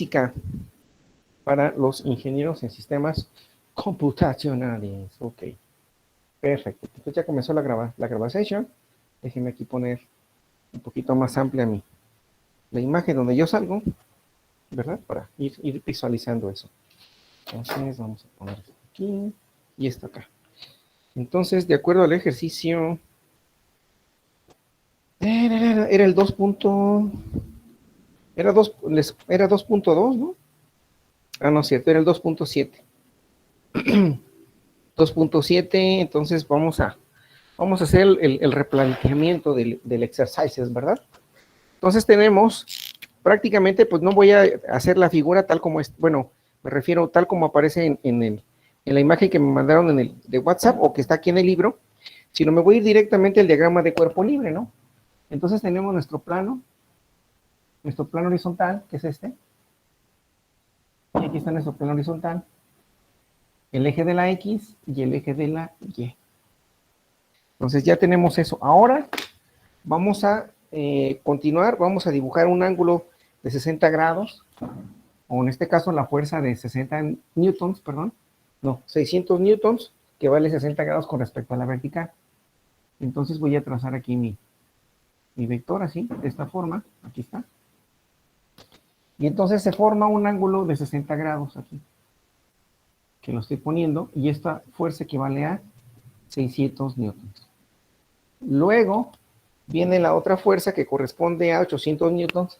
física para los ingenieros en sistemas computacionales. Ok, perfecto. Entonces ya comenzó la grabación. Déjenme aquí poner un poquito más amplia la imagen donde yo salgo, ¿verdad? Para ir visualizando eso. Entonces vamos a poner esto aquí y esto acá. Entonces, de acuerdo al ejercicio, era el 2. Era 2.2, ¿no? Ah, no es cierto, era el 2.7. 2.7, entonces vamos a hacer el replanteamiento del exercises, ¿verdad? Entonces tenemos, prácticamente, pues no voy a hacer la figura tal como es, bueno, me refiero tal como aparece en la imagen que me mandaron de WhatsApp o que está aquí en el libro, sino me voy a ir directamente al diagrama de cuerpo libre, ¿no? Entonces tenemos nuestro plano horizontal, que es este, y aquí está nuestro plano horizontal, el eje de la X y el eje de la Y. Entonces ya tenemos eso. Ahora vamos a continuar, vamos a dibujar un ángulo de 60 grados, o en este caso la fuerza de 60 newtons, perdón, no, 600 newtons, que vale 60 grados con respecto a la vertical. Entonces voy a trazar aquí mi vector así, de esta forma, aquí está. Y entonces se forma un ángulo de 60 grados aquí, que lo estoy poniendo, y esta fuerza equivale a 600 newtons. Luego viene la otra fuerza que corresponde a 800 newtons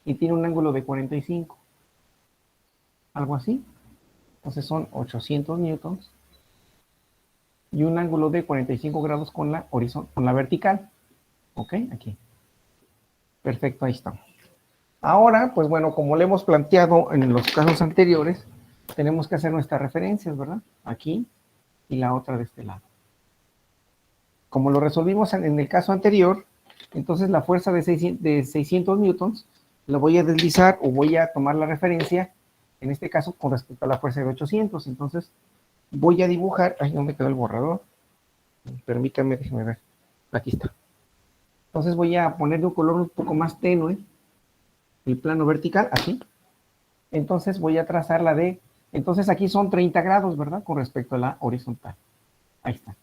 y tiene un ángulo de 45. Algo así. Entonces son 800 newtons y un ángulo de 45 grados con la vertical. ¿Ok? Aquí. Perfecto, ahí está. Ahora, pues bueno, como le hemos planteado en los casos anteriores, tenemos que hacer nuestras referencias, ¿verdad? Aquí y la otra de este lado. Como lo resolvimos en el caso anterior, entonces la fuerza de 600 newtons la voy a deslizar o voy a tomar la referencia, en este caso con respecto a la fuerza de 800. Entonces voy a dibujar, ay, ¿dónde quedó el borrador? Permítanme, déjenme ver. Aquí está. Entonces voy a poner de un color un poco más tenue el plano vertical, así. Entonces voy a trazar entonces aquí son 30 grados, ¿verdad? Con respecto a la horizontal. Ahí está.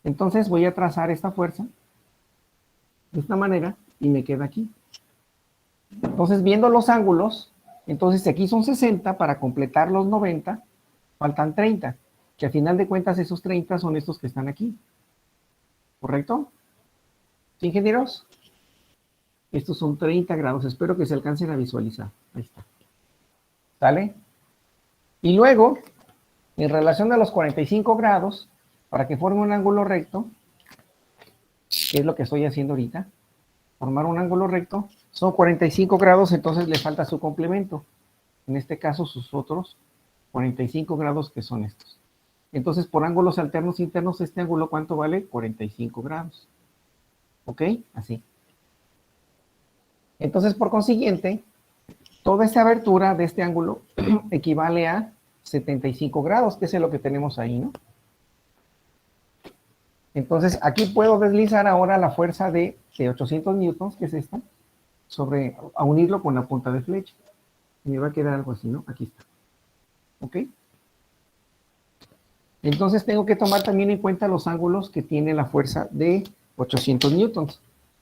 Entonces voy a trazar esta fuerza de esta manera y me queda aquí. Entonces, viendo los ángulos, entonces aquí son 60 para completar los 90, faltan 30, que al final de cuentas esos 30 son estos que están aquí. ¿Correcto? ¿Sí, ingenieros? Estos son 30 grados, espero que se alcancen a visualizar. Ahí está. ¿Sale? Y luego, en relación a los 45 grados, para que forme un ángulo recto, que es lo que estoy haciendo ahorita, formar un ángulo recto, son 45 grados, entonces le falta su complemento. En este caso, sus otros 45 grados, que son estos. Entonces, por ángulos alternos internos, este ángulo, ¿cuánto vale? 45 grados. ¿Ok? Así. Entonces, por consiguiente, toda esta abertura de este ángulo equivale a 75 grados, que es lo que tenemos ahí, ¿no? Entonces, aquí puedo deslizar ahora la fuerza de 800 newtons, que es esta, a unirlo con la punta de flecha. Y me va a quedar algo así, ¿no? Aquí está. ¿Ok? Entonces tengo que tomar también en cuenta los ángulos que tiene la fuerza de 800 newtons.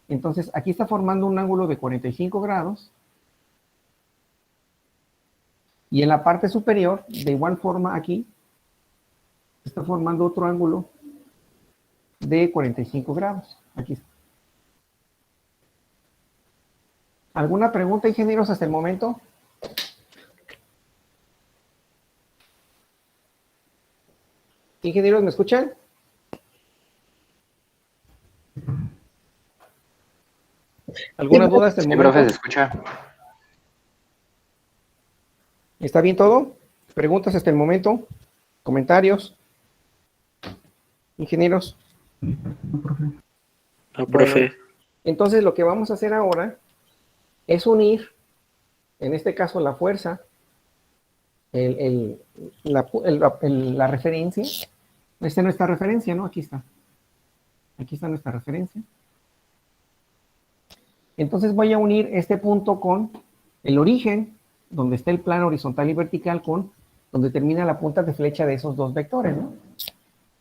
Entonces aquí está formando un ángulo de 45 grados. Y en la parte superior, de igual forma aquí, está formando otro ángulo de 45 grados. Aquí está. ¿Alguna pregunta, ingenieros, hasta el momento? ¿Ingenieros, me escuchan? ¿Alguna duda hasta el Sí, momento? profe, se escucha. ¿Está bien todo? ¿Preguntas hasta el momento? ¿Comentarios? ¿Ingenieros? No, Bueno, profe. entonces lo que vamos a hacer ahora es unir, en este caso, la fuerza, la referencia. Esta es nuestra referencia, ¿no? Aquí está. Aquí está nuestra referencia. Entonces voy a unir este punto con el origen, donde está el plano horizontal y vertical con donde termina la punta de flecha de esos dos vectores, ¿no?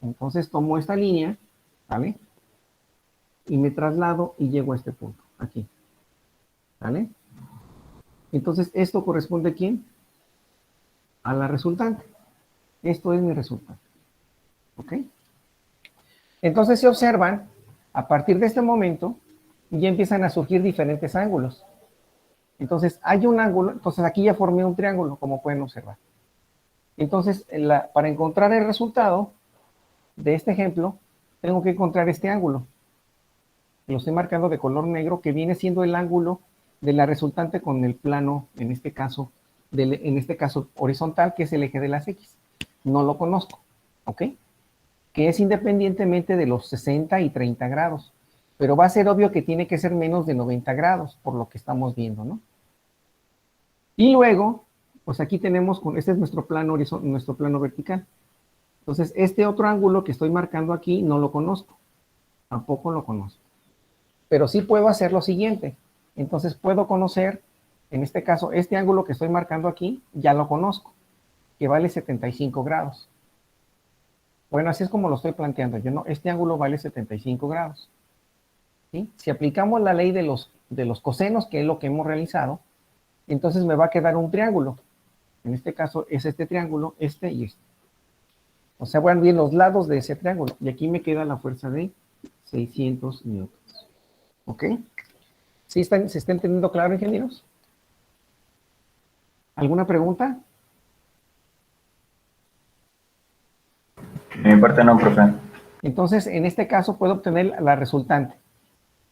Entonces tomo esta línea, ¿vale? Y me traslado y llego a este punto, aquí, ¿vale? Entonces, ¿esto corresponde a quién? A la resultante. Esto es mi resultante, ¿ok? Entonces, si observan, a partir de este momento, ya empiezan a surgir diferentes ángulos. Entonces, hay un ángulo, entonces aquí ya formé un triángulo, como pueden observar. Entonces, para encontrar el resultado de este ejemplo, tengo que encontrar este ángulo. Lo estoy marcando de color negro, que viene siendo el ángulo de la resultante con el plano, en este caso horizontal, que es el eje de las X. No lo conozco, ¿ok? Que es independientemente de los 60 y 30 grados. Pero va a ser obvio que tiene que ser menos de 90 grados, por lo que estamos viendo, ¿no? Y luego, pues aquí tenemos, este es nuestro plano vertical. Entonces, este otro ángulo que estoy marcando aquí no lo conozco. Tampoco lo conozco. Pero sí puedo hacer lo siguiente. Entonces puedo conocer, en este caso, este ángulo que estoy marcando aquí, ya lo conozco, que vale 75 grados. Bueno, así es como lo estoy planteando. Este ángulo vale 75 grados. ¿Sí? Si aplicamos la ley de los cosenos, que es lo que hemos realizado, entonces me va a quedar un triángulo. En este caso es este triángulo, este y este. O sea, van bien los lados de ese triángulo. Y aquí me queda la fuerza de 600 newtons. ¿Ok? ¿Sí se está entendiendo claro, ingenieros? ¿Alguna pregunta? De mi parte no, profe. Entonces, en este caso puedo obtener la resultante.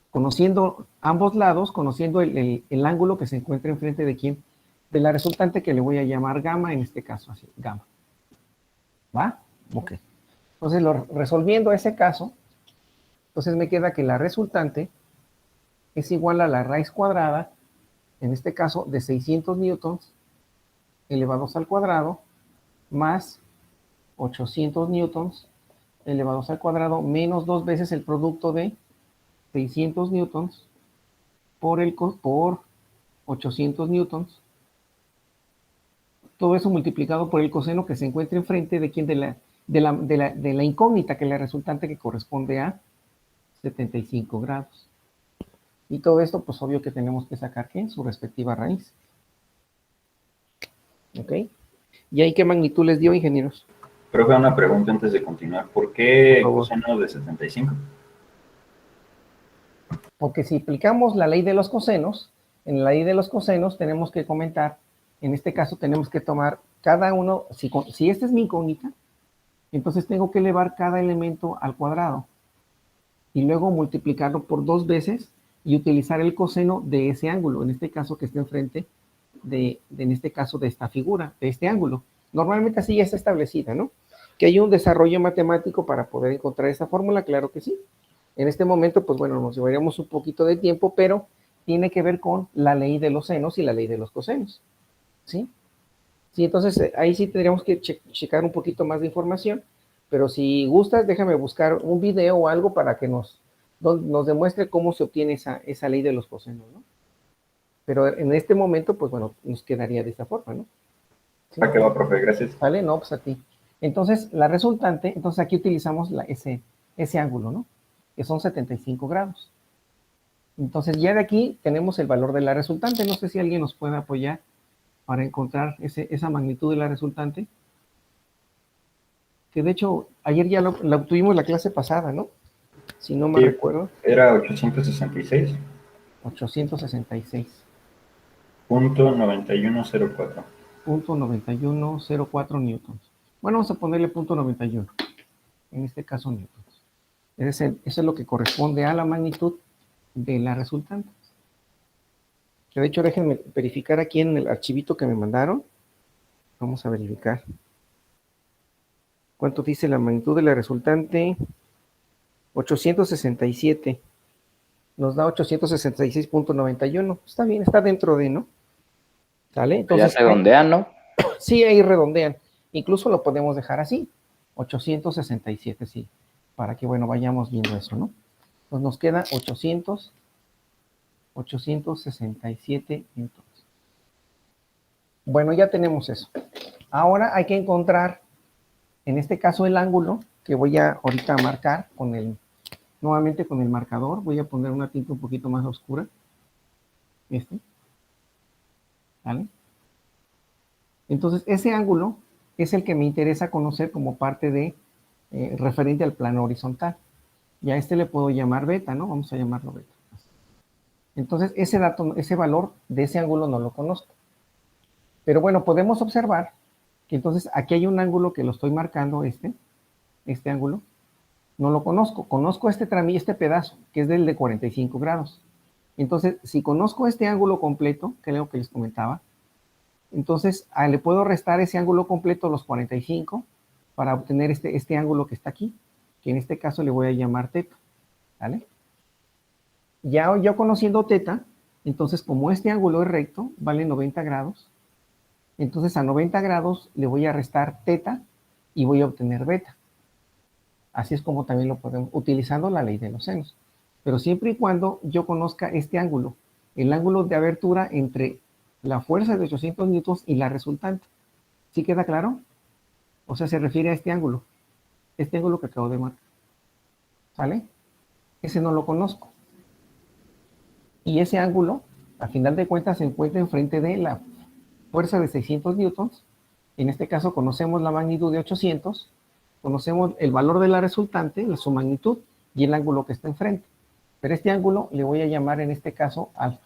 Conociendo ambos lados, conociendo el ángulo que se encuentra enfrente de quién, de la resultante, que le voy a llamar gamma, en este caso así, gamma. ¿Va? Ok. Entonces, resolviendo ese caso, entonces me queda que la resultante es igual a la raíz cuadrada, en este caso de 600 newtons elevados al cuadrado, más 800 newtons elevados al cuadrado, menos 2 veces el producto de 600 newtons por 800 newtons. Todo eso multiplicado por el coseno que se encuentra enfrente de quién, de la incógnita, que es la resultante, que corresponde a 75 grados. Y todo esto, pues obvio que tenemos que sacar, ¿qué? Su respectiva raíz. ¿Ok? ¿Y ahí qué magnitud les dio, ingenieros? Profe, una pregunta antes de continuar. ¿Por Por qué favor. coseno de 75? Porque si aplicamos la ley de los cosenos, en la ley de los cosenos tenemos que comentar, en este caso tenemos que tomar cada uno, si esta es mi incógnita, entonces tengo que elevar cada elemento al cuadrado y luego multiplicarlo por 2 veces y utilizar el coseno de ese ángulo, en este caso que está enfrente en este caso de esta figura, de este ángulo. Normalmente así ya está establecida, ¿no? Que hay un desarrollo matemático para poder encontrar esta fórmula, claro que sí. En este momento, pues bueno, nos llevaríamos un poquito de tiempo, pero tiene que ver con la ley de los senos y la ley de los cosenos, ¿sí? Sí, entonces ahí sí tendríamos que checar un poquito más de información, pero si gustas, déjame buscar un video o algo para que nos demuestre cómo se obtiene esa ley de los cosenos, ¿no? Pero en este momento, pues bueno, nos quedaría de esta forma, ¿no? ¿Sí? ¿Para qué va, profe? Gracias. ¿Vale? No, pues a ti. Entonces, la resultante, entonces aquí utilizamos ese ángulo, ¿no? Que son 75 grados. Entonces, ya de aquí tenemos el valor de la resultante. No sé si alguien nos puede apoyar para encontrar esa magnitud de la resultante. Que de hecho, ayer ya la obtuvimos la clase pasada, ¿no? Si no me Sí, recuerdo. era 866. 866. Punto 9104. Punto 9104 newtons. Bueno, vamos a ponerle punto 91. En este caso, newtons. Eso es lo que corresponde a la magnitud de la resultante. Que de hecho, déjenme verificar aquí en el archivito que me mandaron. Vamos a verificar. ¿Cuánto dice la magnitud de la resultante? 867. Nos da 866.91. Está bien, está dentro de, ¿no? ¿Sale? Entonces, ya redondean, ¿no? Sí, ahí redondean. Incluso lo podemos dejar así. 867, sí. Para que, bueno, vayamos viendo eso, ¿no? Pues nos queda 867 newtons. Bueno, ya tenemos eso. Ahora hay que encontrar, en este caso, el ángulo que voy a ahorita marcar nuevamente con el marcador. Voy a poner una tinta un poquito más oscura. ¿Vale? Entonces, ese ángulo es el que me interesa conocer como parte de referente al plano horizontal. Y a este le puedo llamar beta, ¿no? Vamos a llamarlo beta. Entonces, ese valor de ese ángulo no lo conozco. Pero bueno, podemos observar que entonces aquí hay un ángulo que lo estoy marcando, este ángulo. No lo conozco. Conozco este pedazo, que es del de 45 grados. Entonces, si conozco este ángulo completo, que es lo que les comentaba, entonces le puedo restar ese ángulo completo, los 45, para obtener este ángulo que está aquí, que en este caso le voy a llamar teta, ¿vale? Ya yo conociendo teta, entonces como este ángulo es recto, vale 90 grados, entonces a 90 grados le voy a restar teta y voy a obtener beta. Así es como también lo podemos, utilizando la ley de los senos. Pero siempre y cuando yo conozca este ángulo, el ángulo de abertura entre la fuerza de 800 newtons y la resultante. ¿Sí queda claro? O sea, se refiere a este ángulo que acabo de marcar. ¿Sale? Ese no lo conozco. Y ese ángulo, a final de cuentas, se encuentra enfrente de la fuerza de 600 newtons. En este caso conocemos la magnitud de 800, conocemos el valor de la resultante, su magnitud y el ángulo que está enfrente. Pero este ángulo le voy a llamar en este caso alfa.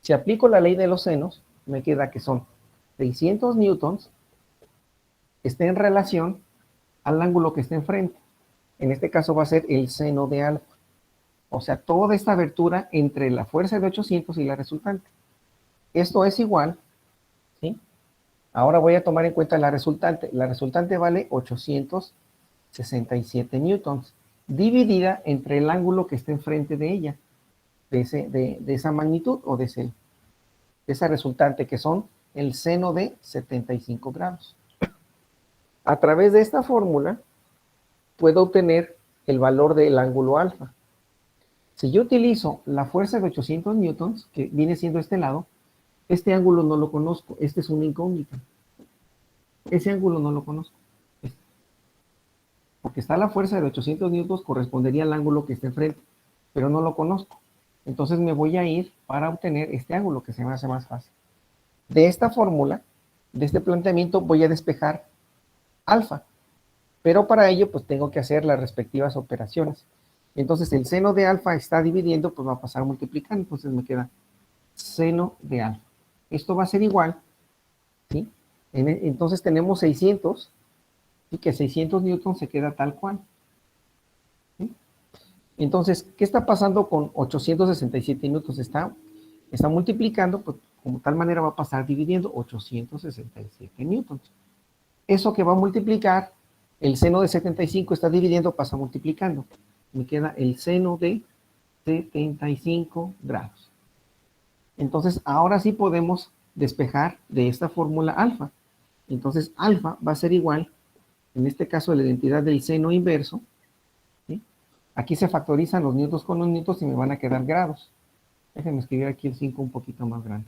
Si aplico la ley de los senos, me queda que son 600 newtons, está en relación al ángulo que está enfrente. En este caso va a ser el seno de alfa. O sea, toda esta abertura entre la fuerza de 800 y la resultante. Esto es igual, ¿sí? Ahora voy a tomar en cuenta la resultante. La resultante vale 867 newtons, dividida entre el ángulo que está enfrente de ella, de esa magnitud o de esa resultante, que son el seno de 75 grados. A través de esta fórmula puedo obtener el valor del ángulo alfa. Si yo utilizo la fuerza de 800 newtons, que viene siendo este lado, este ángulo no lo conozco, este es una incógnita. Ese ángulo no lo conozco. Porque está la fuerza de 800 newtons, correspondería al ángulo que está enfrente, pero no lo conozco. Entonces me voy a ir para obtener este ángulo, que se me hace más fácil. De esta fórmula, de este planteamiento, voy a despejar alfa. Pero para ello, pues tengo que hacer las respectivas operaciones. Entonces el seno de alfa está dividiendo, pues va a pasar multiplicando, entonces me queda seno de alfa. Esto va a ser igual, ¿sí? Entonces tenemos 600, y que 600 newtons se queda tal cual. ¿Sí? Entonces, ¿qué está pasando con 867 newtons? Está multiplicando, pues como tal manera va a pasar dividiendo 867 newtons. Eso que va a multiplicar, el seno de 75 está dividiendo, pasa multiplicando. Me queda el seno de 75 grados. Entonces, ahora sí podemos despejar de esta fórmula alfa. Entonces, alfa va a ser igual, en este caso, la identidad del seno inverso. ¿Sí? Aquí se factorizan los newtons con los newtons y me van a quedar grados. Déjenme escribir aquí el 5 un poquito más grande.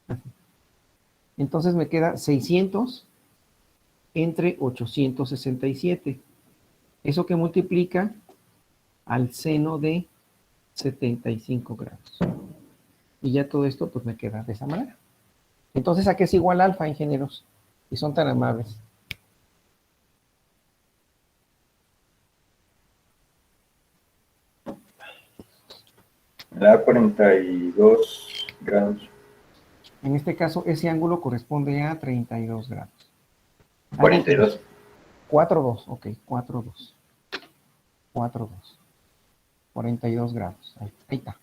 Así. Entonces me queda 600 entre 867. Eso que multiplica al seno de 75 grados. Y ya todo esto pues me queda de esa manera. Entonces, ¿a qué es igual alfa, ingenieros? Y son tan amables. Da 42 grados. En este caso, ese ángulo corresponde a 32 grados. 42. 4,2, ok, 4,2. 4,2. 42 grados. Ahí está.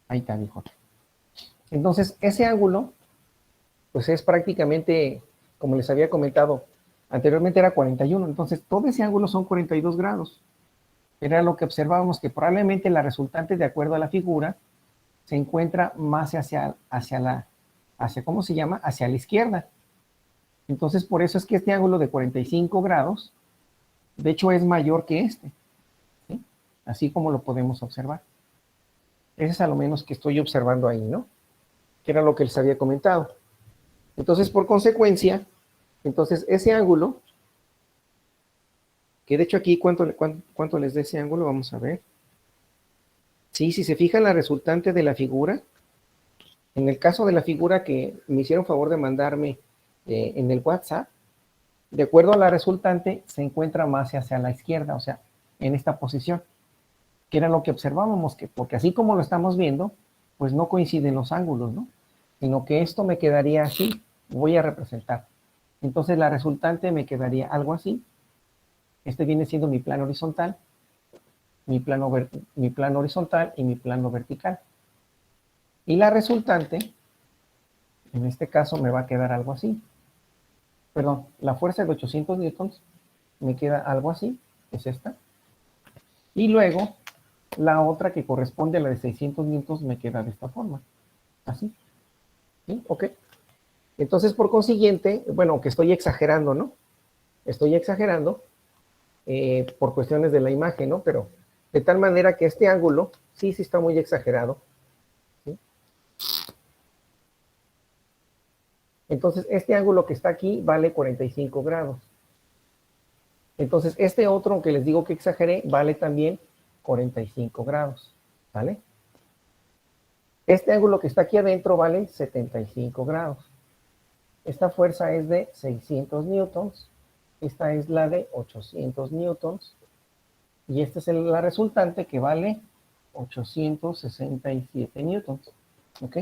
Ahí está, dijo. Entonces, ese ángulo, pues es prácticamente, como les había comentado, anteriormente era 41, entonces todo ese ángulo son 42 grados. Era lo que observábamos, que probablemente la resultante, de acuerdo a la figura, se encuentra más hacia ¿cómo se llama? Hacia la izquierda. Entonces, por eso es que este ángulo de 45 grados, de hecho, es mayor que este. ¿Sí? Así como lo podemos observar. Ese es a lo menos que estoy observando ahí, ¿no? que era lo que les había comentado. Entonces, por consecuencia, entonces ese ángulo, que de hecho aquí, ¿cuánto les da ese ángulo? Vamos a ver. Sí, si se fijan la resultante de la figura, en el caso de la figura que me hicieron favor de mandarme en el WhatsApp, de acuerdo a la resultante, se encuentra más hacia la izquierda, o sea, en esta posición, que era lo que observábamos, que porque así como lo estamos viendo, pues no coinciden los ángulos, ¿no? Sino que esto me quedaría así, voy a representar. Entonces la resultante me quedaría algo así. Este viene siendo mi plano horizontal, mi plano horizontal y mi plano vertical. Y la resultante, en este caso, me va a quedar algo así. Perdón, la fuerza de 800 newtons me queda algo así, es esta. Y luego, la otra que corresponde a la de 600 newtons me queda de esta forma. Así. ¿Sí? Ok. Entonces, por consiguiente, bueno, que estoy exagerando, ¿no? Estoy exagerando por cuestiones de la imagen, ¿no? Pero de tal manera que este ángulo, sí está muy exagerado. ¿Sí? Entonces, este ángulo que está aquí vale 45 grados. Entonces, este otro, que les digo que exageré, vale también 45 grados. ¿Vale? Este ángulo que está aquí adentro vale 75 grados. Esta fuerza es de 600 newtons. Esta es la de 800 newtons. Y esta es la resultante que vale 867 newtons. ¿Ok?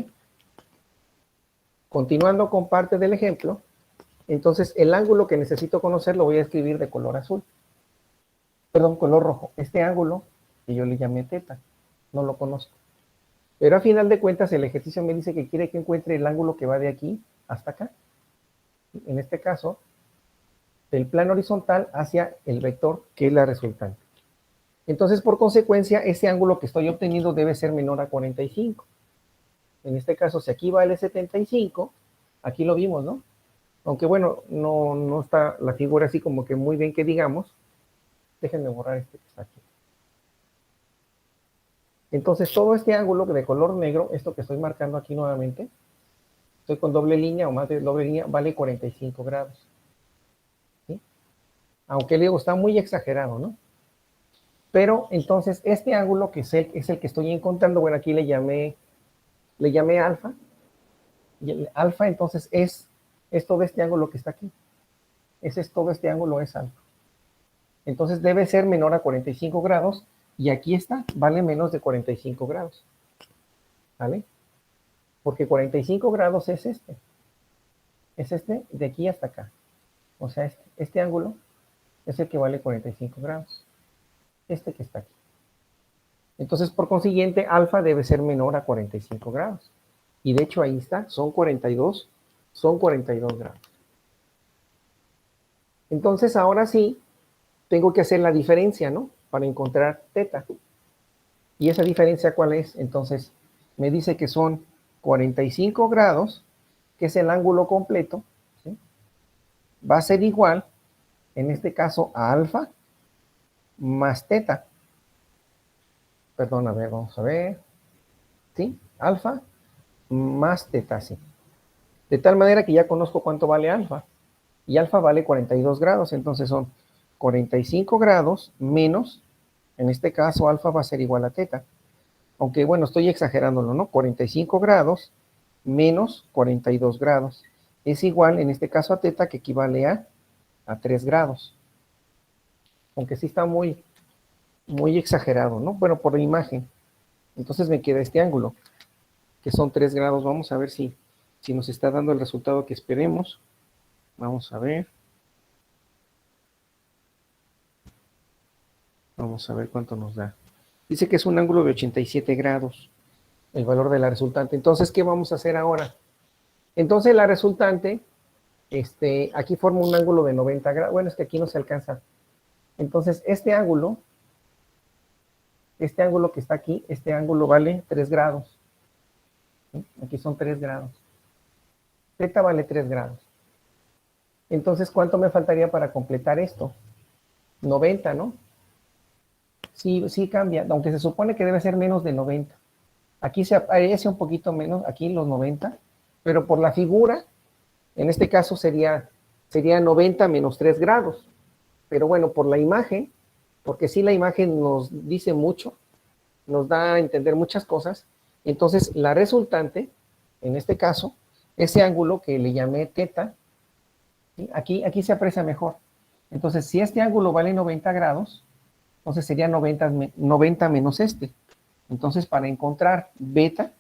Continuando con parte del ejemplo, entonces el ángulo que necesito conocer lo voy a escribir de color azul. Perdón, color rojo. Este ángulo que yo le llamé teta, no lo conozco. Pero a final de cuentas el ejercicio me dice que quiere que encuentre el ángulo que va de aquí hasta acá. En este caso, del plano horizontal hacia el vector que es la resultante. Entonces, por consecuencia, ese ángulo que estoy obteniendo debe ser menor a 45. En este caso, si aquí vale 75, aquí lo vimos, ¿no? Aunque bueno, no está la figura así como que muy bien que digamos. Déjenme borrar este que está aquí. Entonces, todo este ángulo de color negro, esto que estoy marcando aquí nuevamente, estoy con doble línea o más de doble línea, vale 45 grados. ¿Sí? Aunque le digo, está muy exagerado, ¿no? Pero entonces, este ángulo que es el que estoy encontrando, bueno, aquí le llamé alfa. Y el alfa, entonces, es todo este ángulo que está aquí. Todo este ángulo es alfa. Entonces, debe ser menor a 45 grados. Y aquí está, vale menos de 45 grados. ¿Vale? Porque 45 grados es este. Es este de aquí hasta acá. O sea, este ángulo es el que vale 45 grados. Este que está aquí. Entonces, por consiguiente, alfa debe ser menor a 45 grados. Y de hecho, ahí está, son 42 grados. Entonces, ahora sí, tengo que hacer la diferencia, ¿no? Para encontrar teta. ¿Y esa diferencia cuál es? Entonces, me dice que son 45 grados, que es el ángulo completo, ¿sí? Va a ser igual, en este caso, a alfa más teta. Perdón, a ver, vamos a ver. ¿Sí? Alfa más teta, sí. De tal manera que ya conozco cuánto vale alfa. Y alfa vale 42 grados, entonces son 45 grados menos, en este caso alfa va a ser igual a teta. Aunque bueno, estoy exagerándolo, ¿no? 45 grados menos 42 grados. Es igual, en este caso, a teta, que equivale a 3 grados. Aunque sí está muy exagerado, ¿no? Bueno, por la imagen. Entonces me queda este ángulo, que son 3 grados. Vamos a ver si nos está dando el resultado que esperemos. Vamos a ver. Vamos a ver cuánto nos da. Dice que es un ángulo de 87 grados, el valor de la resultante. Entonces, ¿qué vamos a hacer ahora? Entonces, la resultante, aquí forma un ángulo de 90 grados. Bueno, es que aquí no se alcanza. Entonces, este ángulo que está aquí, este ángulo vale 3 grados. ¿Sí? Aquí son 3 grados. Teta vale 3 grados. Entonces, ¿cuánto me faltaría para completar esto? 90, ¿no? Sí cambia, aunque se supone que debe ser menos de 90. Aquí se aparece un poquito menos, aquí los 90, pero por la figura, en este caso sería 90 menos 3 grados. Pero bueno, por la imagen, porque sí la imagen nos dice mucho, nos da a entender muchas cosas, entonces la resultante, en este caso, ese ángulo que le llamé teta, ¿sí? Aquí se aprecia mejor. Entonces, si este ángulo vale 90 grados, entonces sería 90 menos este. Entonces, para encontrar beta,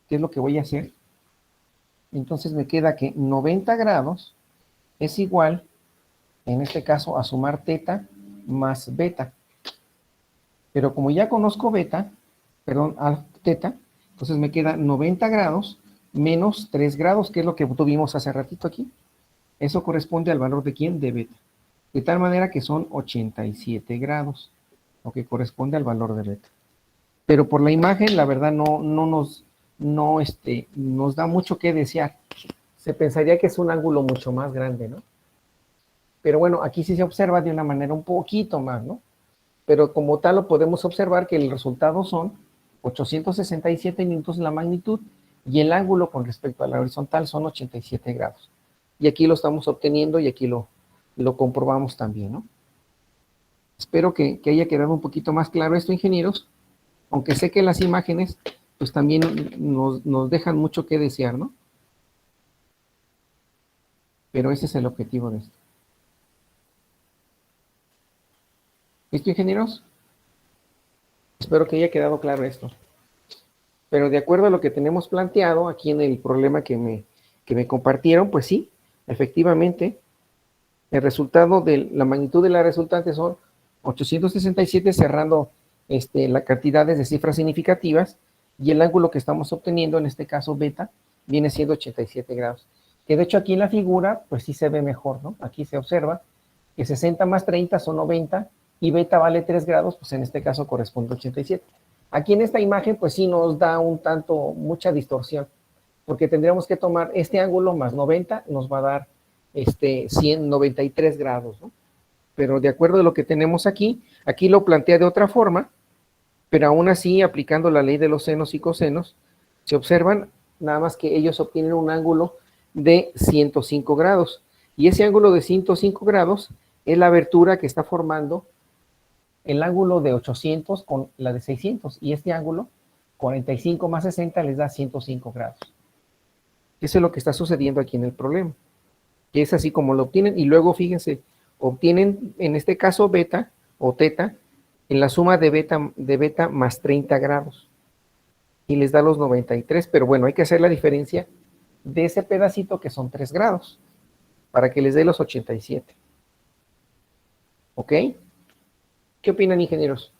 ¿qué es lo que voy a hacer? Entonces me queda que 90 grados es igual, en este caso, a sumar teta más beta. Pero como ya conozco beta, perdón, teta, entonces me queda 90 grados menos 3 grados, que es lo que tuvimos hace ratito aquí. Eso corresponde al valor de ¿quién? De beta. De tal manera que son 87 grados, lo que corresponde al valor de beta. Pero por la imagen, la verdad, no nos da mucho que desear. Se pensaría que es un ángulo mucho más grande, ¿no? Pero bueno, aquí sí se observa de una manera un poquito más, ¿no? Pero como tal lo podemos observar que el resultado son 867 newtons la magnitud y el ángulo con respecto a la horizontal son 87 grados. Y aquí lo estamos obteniendo y aquí lo comprobamos también, ¿no? Espero que haya quedado un poquito más claro esto, ingenieros, aunque sé que las imágenes pues también nos dejan mucho que desear, ¿no? Pero ese es el objetivo de esto. ¿Listo, ingenieros? Espero que haya quedado claro esto. Pero de acuerdo a lo que tenemos planteado aquí en el problema que me compartieron, pues sí, efectivamente, el resultado de la magnitud de la resultante son 867 cerrando las cantidades de cifras significativas y el ángulo que estamos obteniendo, en este caso beta, viene siendo 87 grados. Que de hecho aquí en la figura, pues sí se ve mejor, ¿no? Aquí se observa que 60 más 30 son 90 y beta vale 3 grados, pues en este caso corresponde a 87. Aquí en esta imagen, pues sí nos da un tanto, mucha distorsión, porque tendríamos que tomar este ángulo más 90, nos va a dar 193 grados, ¿no? Pero de acuerdo a lo que tenemos aquí lo plantea de otra forma, pero aún así, aplicando la ley de los senos y cosenos, se observan nada más que ellos obtienen un ángulo de 105 grados. Y ese ángulo de 105 grados es la abertura que está formando el ángulo de 800 con la de 600. Y este ángulo, 45 más 60, les da 105 grados. Eso es lo que está sucediendo aquí en el problema. Que es así como lo obtienen. Y luego, fíjense, obtienen en este caso beta o teta en la suma de beta más 30 grados. Y les da los 93. Pero bueno, hay que hacer la diferencia de ese pedacito que son 3 grados para que les dé los 87. ¿Ok? ¿Qué opinan, ingenieros?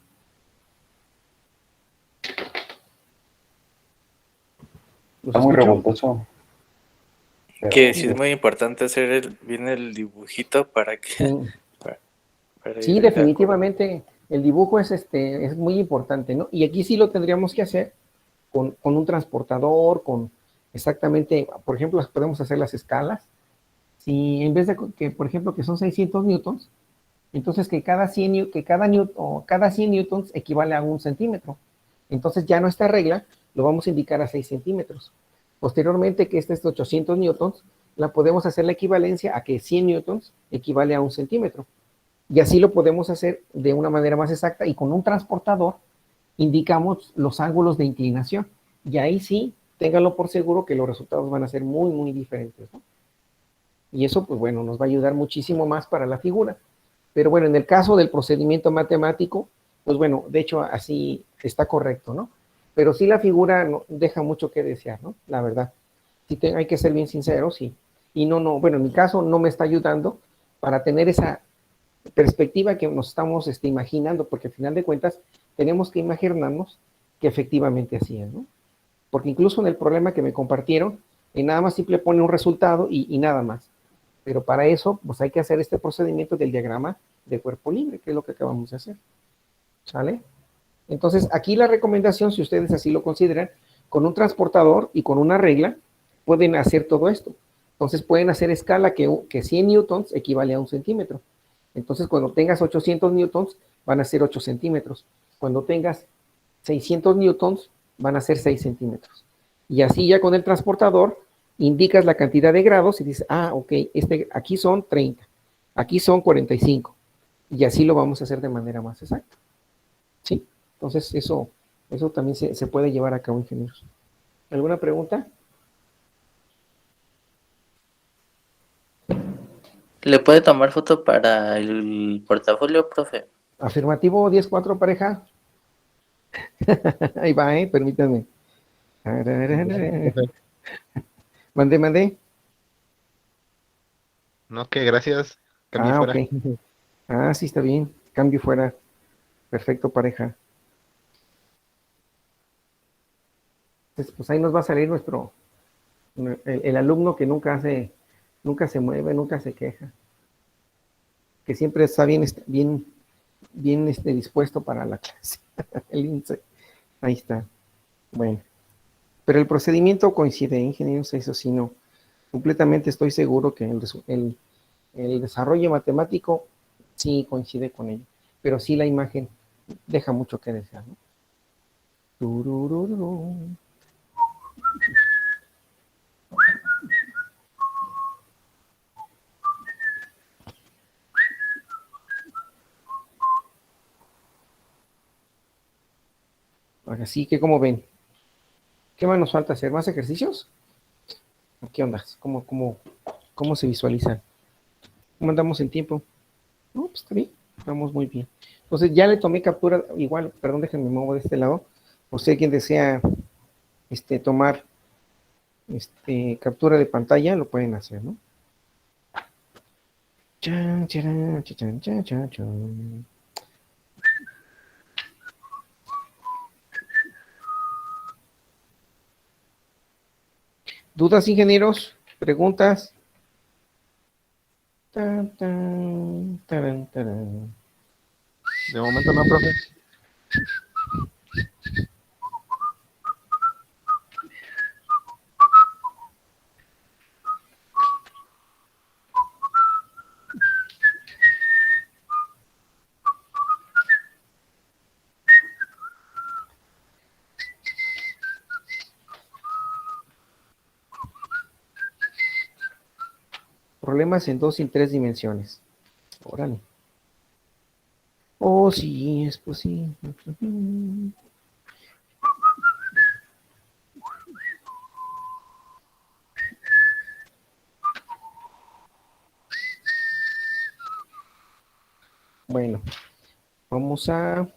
Está muy revoltoso. Que sí es muy importante hacer bien el dibujito para que... Sí, para sí, ir definitivamente el dibujo es muy importante, ¿no? Y aquí sí lo tendríamos que hacer con un transportador, con exactamente, por ejemplo, podemos hacer las escalas. Si en vez de que, por ejemplo, que son 600 newtons, entonces que cada 100 newtons equivale a 1 centímetro. Entonces ya nuestra regla lo vamos a indicar a 6 centímetros. Posteriormente, que este es 800 newtons, la podemos hacer la equivalencia a que 100 newtons equivale a 1 centímetro. Y así lo podemos hacer de una manera más exacta y con un transportador indicamos los ángulos de inclinación. Y ahí sí, ténganlo por seguro que los resultados van a ser muy, muy diferentes, ¿no? Y eso, pues bueno, nos va a ayudar muchísimo más para la figura. Pero bueno, en el caso del procedimiento matemático, pues bueno, de hecho así está correcto, ¿no? Pero sí la figura deja mucho que desear, ¿no? La verdad. Sí hay que ser bien sinceros y bueno, en mi caso no me está ayudando para tener esa perspectiva que nos estamos imaginando, porque al final de cuentas tenemos que imaginarnos que efectivamente así es, ¿no? Porque incluso en el problema que me compartieron, nada más simple pone un resultado y nada más. Pero para eso, pues hay que hacer este procedimiento del diagrama de cuerpo libre, que es lo que acabamos de hacer. ¿Sale? Entonces, aquí la recomendación, si ustedes así lo consideran, con un transportador y con una regla, pueden hacer todo esto. Entonces, pueden hacer escala que 100 newtons equivale a 1 centímetro. Entonces, cuando tengas 800 newtons, van a ser 8 centímetros. Cuando tengas 600 newtons, van a ser 6 centímetros. Y así ya con el transportador, indicas la cantidad de grados y dices, ok, aquí son 30, aquí son 45, y así lo vamos a hacer de manera más exacta. ¿Sí? Entonces, eso también se puede llevar a cabo, ingenieros. ¿Alguna pregunta? ¿Le puede tomar foto para el portafolio, profe? Afirmativo 10-4, pareja. Ahí va, permítanme. Mandé. No, que gracias. Cambié fuera. Ok. Sí, está bien. Cambio fuera. Perfecto, pareja. Entonces, pues ahí nos va a salir el alumno que nunca se mueve, nunca se queja, que siempre está bien dispuesto para la clase. El INSE. Ahí está. Bueno. Pero el procedimiento coincide, ingenieros, eso sí, no. Completamente estoy seguro que el desarrollo matemático sí coincide con ello. Pero sí la imagen deja mucho que desear, ¿no? Tururururu. Ahora sí, que como ven, ¿qué más nos falta hacer? ¿Más ejercicios? ¿Qué onda? ¿Cómo se visualizan? ¿Cómo andamos en tiempo? No, pues está bien, estamos muy bien. Entonces ya le tomé captura, igual, perdón, déjenme mover de este lado. O sea, quien desea tomar captura de pantalla, lo pueden hacer, ¿no? Chan, charan, chan, chan, chan, chan. ¿Dudas, ingenieros? ¿Preguntas? Tan, tan, taran, taran. De momento no, profe. Problemas en 2 y 3 dimensiones. Órale. Oh, sí, es posible. Bueno, vamos a...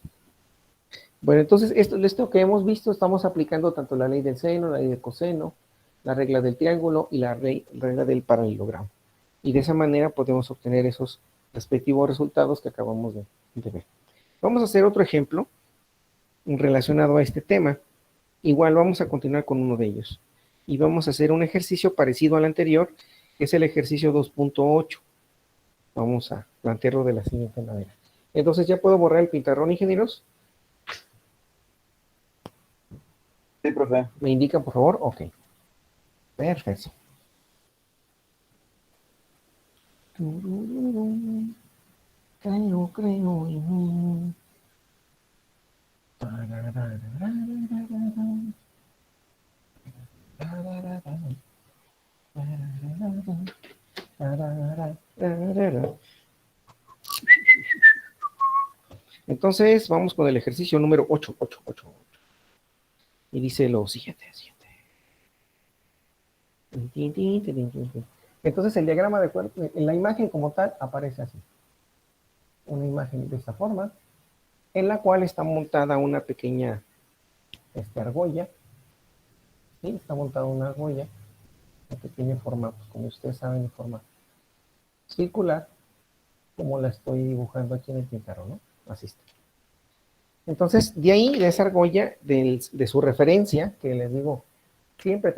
Bueno, entonces, esto que hemos visto, estamos aplicando tanto la ley del seno, la ley del coseno, la regla del triángulo y la regla del paralelogramo. Y de esa manera podemos obtener esos respectivos resultados que acabamos de ver. Vamos a hacer otro ejemplo relacionado a este tema. Igual vamos a continuar con uno de ellos. Y vamos a hacer un ejercicio parecido al anterior, que es el ejercicio 2.8. Vamos a plantearlo de la siguiente manera. Entonces, ¿ya puedo borrar el pizarrón, ingenieros? Sí, profe. ¿Me indican, por favor? Ok. Perfecto. Creo en mí. Entonces, vamos con el ejercicio número 8. Y dice lo siguiente. Entonces, el diagrama de cuerpo, en la imagen como tal, aparece así. Una imagen de esta forma, en la cual está montada una pequeña argolla. ¿Sí? Está montada una argolla que tiene forma, pues, como ustedes saben, de forma circular, como la estoy dibujando aquí en el pizarrón, ¿no? Así está. Entonces, de ahí, de esa argolla, de su referencia, que les digo, siempre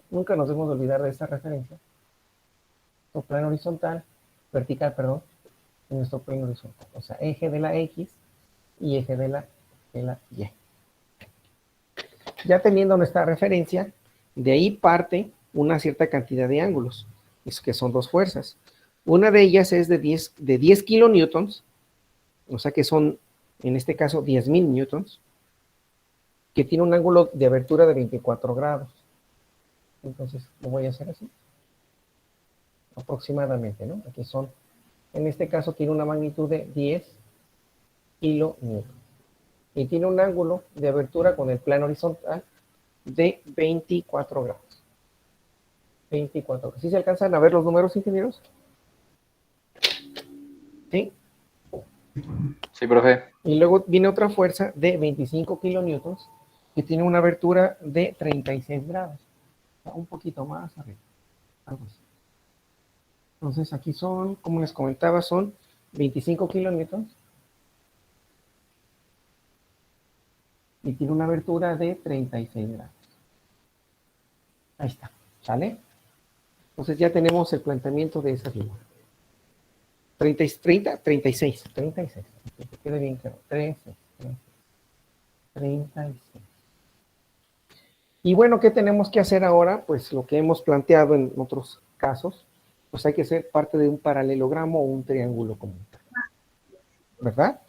nunca nos debemos olvidar de esta referencia, nuestro plano horizontal, vertical, perdón, en nuestro plano horizontal, o sea, eje de la X y eje de la Y. Ya teniendo nuestra referencia, de ahí parte una cierta cantidad de ángulos, que son dos fuerzas. Una de ellas es de 10 kilonewtons, o sea que son, en este caso, 10,000 newtons, que tiene un ángulo de abertura de 24 grados. Entonces lo voy a hacer así. Aproximadamente, ¿no? Aquí son, en este caso tiene una magnitud de 10 kilonewton. Y tiene un ángulo de abertura con el plano horizontal de 24 grados. 24 grados. ¿Sí se alcanzan a ver los números, ingenieros? ¿Sí? Sí, profe. Y luego viene otra fuerza de 25 kilonewtons que tiene una abertura de 36 grados. Un poquito más arriba. Algo así. Entonces aquí son, como les comentaba, son 25 kilonewtons. Y tiene una abertura de 36 grados. Ahí está. ¿Sale? Entonces ya tenemos el planteamiento de esa figura. 36. Que quede bien claro. 36. Y bueno, ¿qué tenemos que hacer ahora? Pues lo que hemos planteado en otros casos, pues hay que ser parte de un paralelogramo o un triángulo común. ¿Verdad?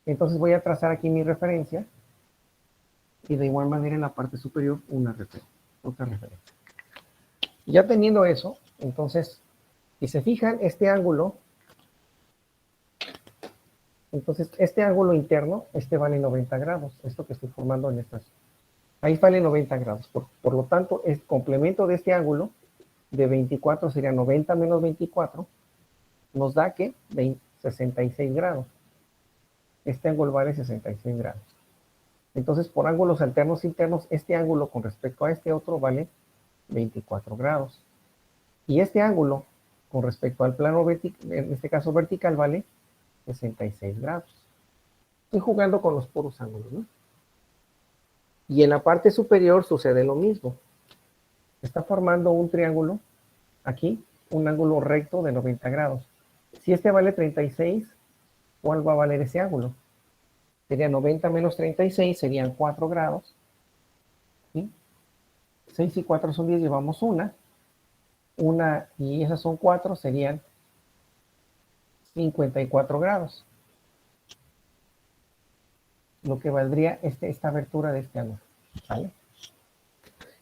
Entonces voy a trazar aquí mi referencia y de igual manera en la parte superior otra referencia. Ya teniendo eso, entonces, si se fijan, este ángulo, entonces este ángulo interno, este vale 90 grados, esto que estoy formando en estas, ahí vale 90 grados, por lo tanto, el complemento de este ángulo de 24 sería 90 menos 24, nos da que 66 grados. Este ángulo vale 66 grados. Entonces, por ángulos alternos internos, este ángulo con respecto a este otro vale 24 grados. Y este ángulo con respecto al plano vertical, en este caso vertical, vale 66 grados. Estoy jugando con los puros ángulos, ¿no? Y en la parte superior sucede lo mismo. Está formando un triángulo, aquí, un ángulo recto de 90 grados. Si este vale 36, ¿cuál va a valer ese ángulo? Sería 90 menos 36, serían 4 grados. ¿Sí? 6 y 4 son 10, llevamos una y esas son 4, serían 54 grados. Lo que valdría esta abertura de este ángulo. ¿Vale?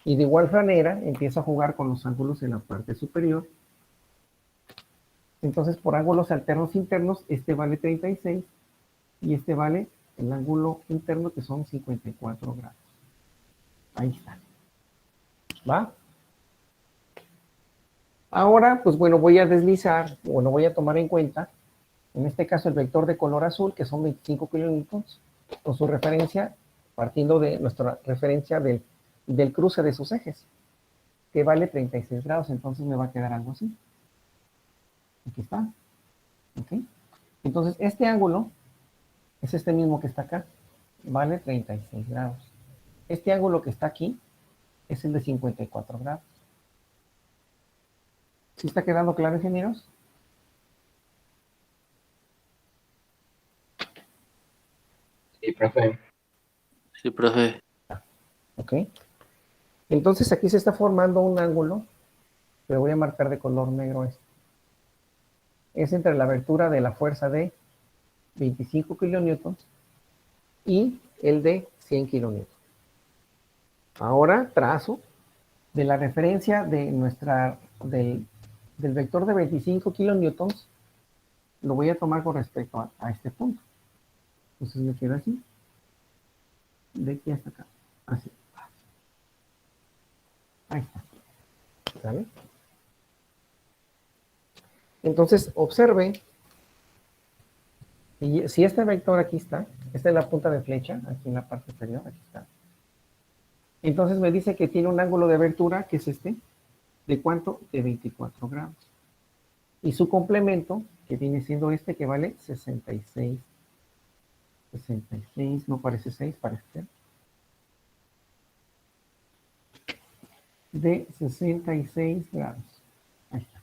Y de igual manera, empiezo a jugar con los ángulos en la parte superior. Entonces, por ángulos alternos internos, este vale 36 y este vale el ángulo interno que son 54 grados. Ahí está. ¿Va? Ahora, pues bueno, voy a deslizar, bueno, voy a tomar en cuenta, en este caso el vector de color azul, que son 25 kilonewtons, con su referencia, partiendo de nuestra referencia del cruce de sus ejes, que vale 36 grados, entonces me va a quedar algo así. Aquí está. ¿Ok? Entonces, este ángulo es este mismo que está acá, vale 36 grados. Este ángulo que está aquí es el de 54 grados. ¿Sí está quedando claro, ingenieros? Sí, profe. Sí, profe. Ok. Entonces aquí se está formando un ángulo, que voy a marcar de color negro este. Es entre la abertura de la fuerza de 25 kilonewtons y el de 100 kilonewtons. Ahora trazo de la referencia de del vector de 25 kilonewtons, lo voy a tomar con respecto a este punto. Entonces me queda así. De aquí hasta acá. Así. Ahí está. ¿Sale? Entonces observe, y si este vector aquí está, esta es la punta de flecha, aquí en la parte inferior, aquí está. Entonces me dice que tiene un ángulo de abertura, que es este, ¿de cuánto? De 24 grados. Y su complemento, que viene siendo este, que vale 66. 66, no parece 6, parece ser. De 66 grados. Ahí está.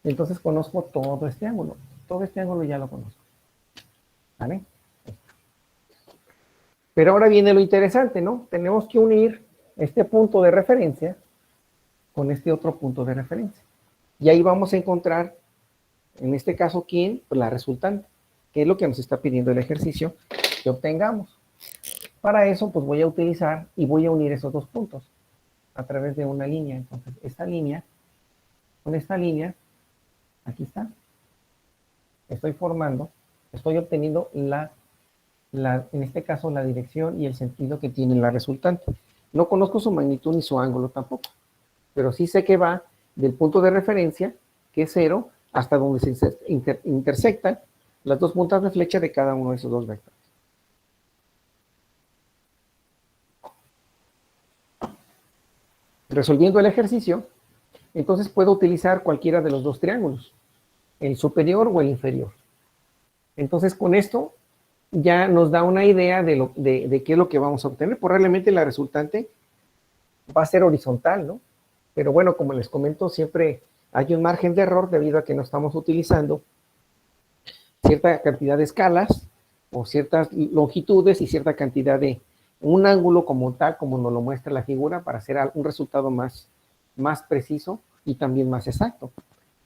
Entonces conozco todo este ángulo. Todo este ángulo ya lo conozco. ¿Vale? Pero ahora viene lo interesante, ¿no? Tenemos que unir este punto de referencia con este otro punto de referencia. Y ahí vamos a encontrar, en este caso, ¿quién? Pues la resultante, que es lo que nos está pidiendo el ejercicio que obtengamos. Para eso, pues voy a utilizar y voy a unir esos dos puntos a través de una línea. Entonces, esta línea, con esta línea, aquí está, estoy obteniendo en este caso, la dirección y el sentido que tiene la resultante. No conozco su magnitud ni su ángulo tampoco, pero sí sé que va del punto de referencia, que es 0, hasta donde se intersectan las dos puntas de flecha de cada uno de esos dos vectores. Resolviendo el ejercicio, entonces puedo utilizar cualquiera de los dos triángulos, el superior o el inferior. Entonces, con esto ya nos da una idea de qué es lo que vamos a obtener. Probablemente la resultante va a ser horizontal, ¿no? Pero bueno, como les comento, siempre hay un margen de error debido a que no estamos utilizando cierta cantidad de escalas o ciertas longitudes y cierta cantidad de un ángulo como tal, como nos lo muestra la figura, para hacer un resultado más preciso y también más exacto.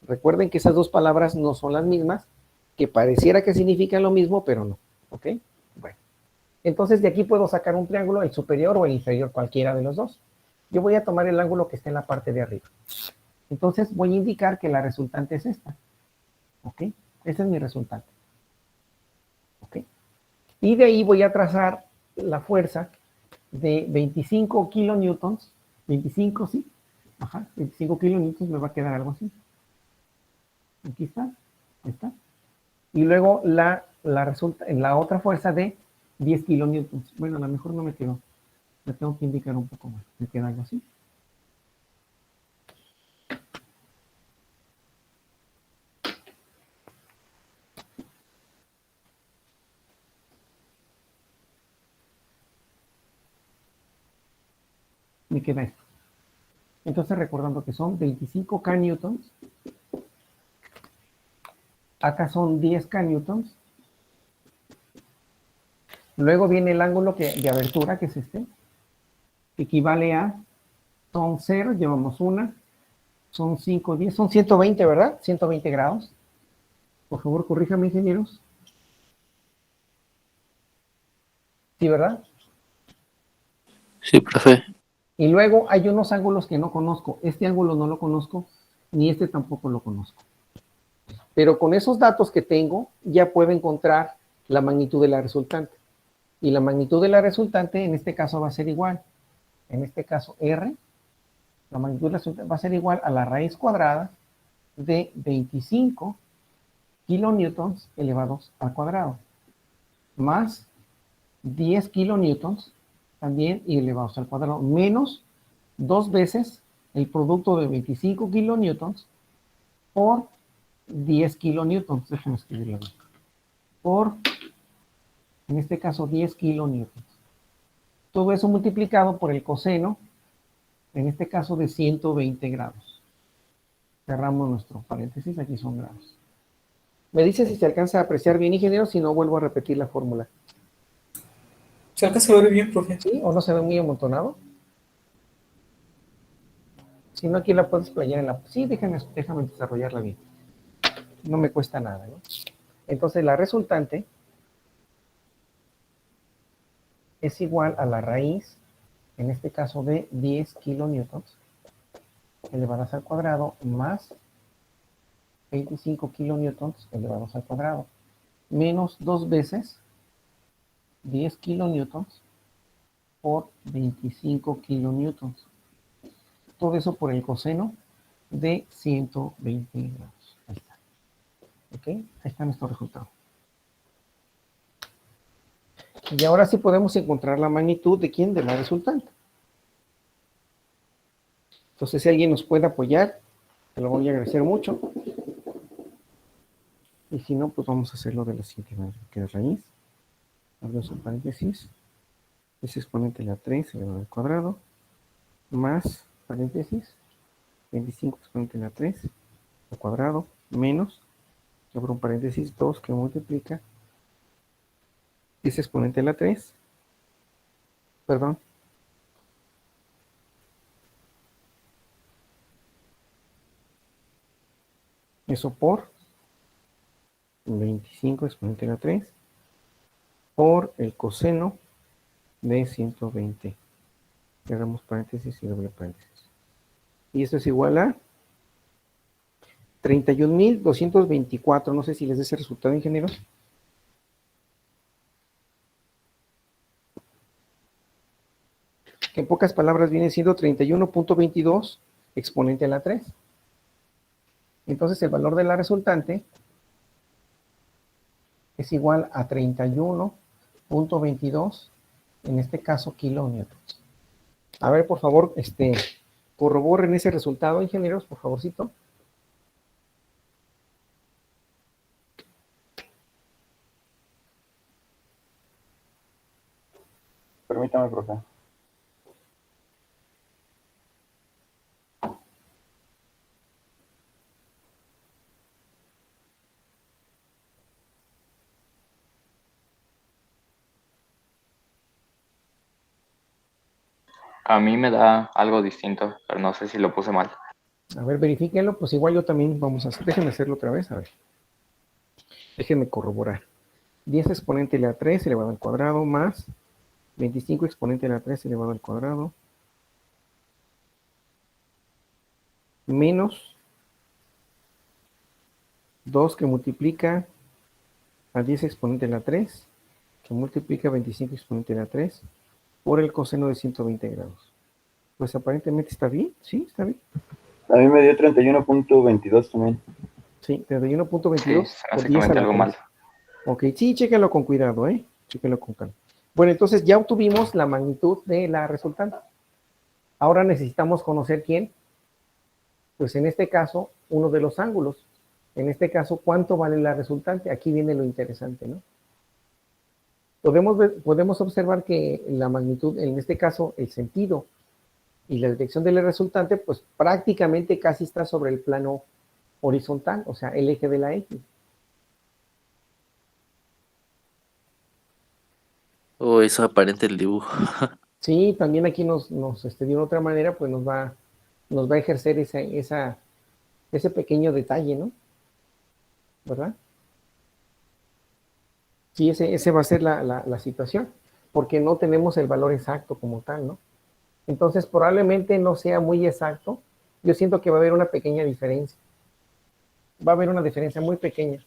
Recuerden que esas dos palabras no son las mismas, que pareciera que significan lo mismo, pero no. ¿Ok? Bueno. Entonces de aquí puedo sacar un triángulo, el superior o el inferior, cualquiera de los dos. Yo voy a tomar el ángulo que está en la parte de arriba. Entonces voy a indicar que la resultante es esta. ¿Ok? Esa es mi resultante. ¿Ok? Y de ahí voy a trazar la fuerza de 25 kilonewtons. 25, sí. Ajá, 25 kilonewtons me va a quedar algo así. Aquí está. Ahí está. Y luego la otra fuerza de 10 kilonewtons. Bueno, a lo mejor no me quedó. Me tengo que indicar un poco más. Me queda algo así. Me queda esto. Entonces, recordando que son 25 K newtons. Acá son 10 K newtons. Luego viene el ángulo de abertura, que es este. Que equivale a, son 0, llevamos una. Son 5, 10, son 120, ¿verdad? 120 grados. Por favor, corríjame, ingenieros. ¿Sí, verdad? Sí, profe. Y luego hay unos ángulos que no conozco. Este ángulo no lo conozco, ni este tampoco lo conozco. Pero con esos datos que tengo, ya puedo encontrar la magnitud de la resultante. Y la magnitud de la resultante en este caso va a ser igual. En este caso, R, la magnitud de la resultante va a ser igual a la raíz cuadrada de 25 kilonewtons elevados al cuadrado, más 10 kilonewtons también y elevados al cuadrado, menos 2 veces el producto de 25 kilonewtons por 10 kilonewtons. Déjenme escribirlo bien. Por, en este caso, 10 kilonewtons. Todo eso multiplicado por el coseno, en este caso de 120 grados. Cerramos nuestro paréntesis, aquí son grados. Me dice si se alcanza a apreciar bien, ingeniero, si no vuelvo a repetir la fórmula. ¿Se alcanza a ver bien, profe? ¿Sí? ¿O no se ve muy amontonado? Si no, aquí la puedes playar en la... Sí, déjame desarrollarla bien. No me cuesta nada, ¿no? Entonces, la resultante es igual a la raíz, en este caso de 10 kilonewtons, elevadas al cuadrado, más 25 kilonewtons elevados al cuadrado, menos 2 veces 10 kilonewtons por 25 kilonewtons. Todo eso por el coseno de 120 grados. Ahí está. ¿Ok? Ahí está nuestro resultado. Y ahora sí podemos encontrar la magnitud de quién, de la resultante. Entonces, si alguien nos puede apoyar, te lo voy a agradecer mucho. Y si no, pues vamos a hacerlo de la siguiente manera, que es raíz. Abrimos un paréntesis. Es exponente de la 3 elevado al cuadrado. Más, paréntesis, 25 exponente de la 3 al cuadrado. Menos, abro un paréntesis, 2 que multiplica. Es exponente de la 3. Perdón. Eso por 25 exponente de la 3 por el coseno de 120. Cerramos paréntesis y doble paréntesis. Y esto es igual a 31,224. No sé si les dé ese resultado, ingenieros. Que en pocas palabras viene siendo 31,22 exponente a la 3. Entonces el valor de la resultante es igual a 31,22, en este caso kilonewtons. A ver, por favor, corroboren ese resultado, ingenieros, por favorcito. Permítame, profe. A mí me da algo distinto, pero no sé si lo puse mal. A ver, verifíquenlo, pues igual yo también vamos a hacer. Déjenme hacerlo otra vez, a ver. Déjenme corroborar. 10 exponente a la 3 elevado al cuadrado más 25 exponente a la 3 elevado al cuadrado menos 2 que multiplica a 10 exponente a la 3 que multiplica 25 exponente a la 3 por el coseno de 120 grados. Pues aparentemente está bien, ¿sí? Está bien. A mí me dio 31,22 también. Sí, 31,22 Sí, por así 10 a comenté la algo 3. mal. Ok, sí, chéquenlo con cuidado, chéquenlo con calma. Bueno, entonces ya obtuvimos la magnitud de la resultante. Ahora necesitamos conocer quién. Pues en este caso, uno de los ángulos. En este caso, ¿cuánto vale la resultante? Aquí viene lo interesante, ¿no? Podemos observar que la magnitud, en este caso, el sentido y la dirección de la resultante, pues prácticamente casi está sobre el plano horizontal, o sea, el eje de la X. O eso aparente el dibujo. Sí, también aquí de una otra manera, pues nos va a ejercer ese pequeño detalle, ¿no? ¿Verdad? Sí, ese va a ser la situación, porque no tenemos el valor exacto como tal, ¿no? Entonces, probablemente no sea muy exacto. Yo siento que va a haber una pequeña diferencia. Va a haber una diferencia muy pequeña.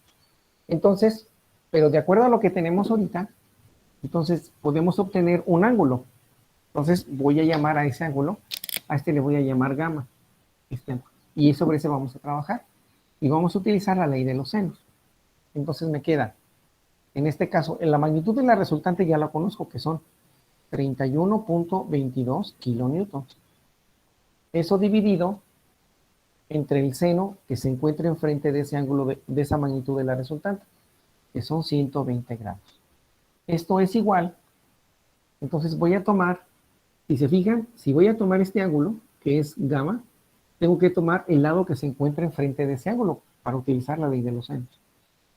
Entonces, pero de acuerdo a lo que tenemos ahorita, entonces podemos obtener un ángulo. Entonces, voy a llamar a ese ángulo, a este le voy a llamar gamma. Y sobre ese vamos a trabajar. Y vamos a utilizar la ley de los senos. Entonces me queda, en este caso, en la magnitud de la resultante ya la conozco, que son 31,22 kilonewtons. Eso dividido entre el seno que se encuentra enfrente de ese ángulo, de esa magnitud de la resultante, que son 120 grados. Esto es igual, entonces voy a tomar, si se fijan, si voy a tomar este ángulo, que es gamma, tengo que tomar el lado que se encuentra enfrente de ese ángulo para utilizar la ley de los senos.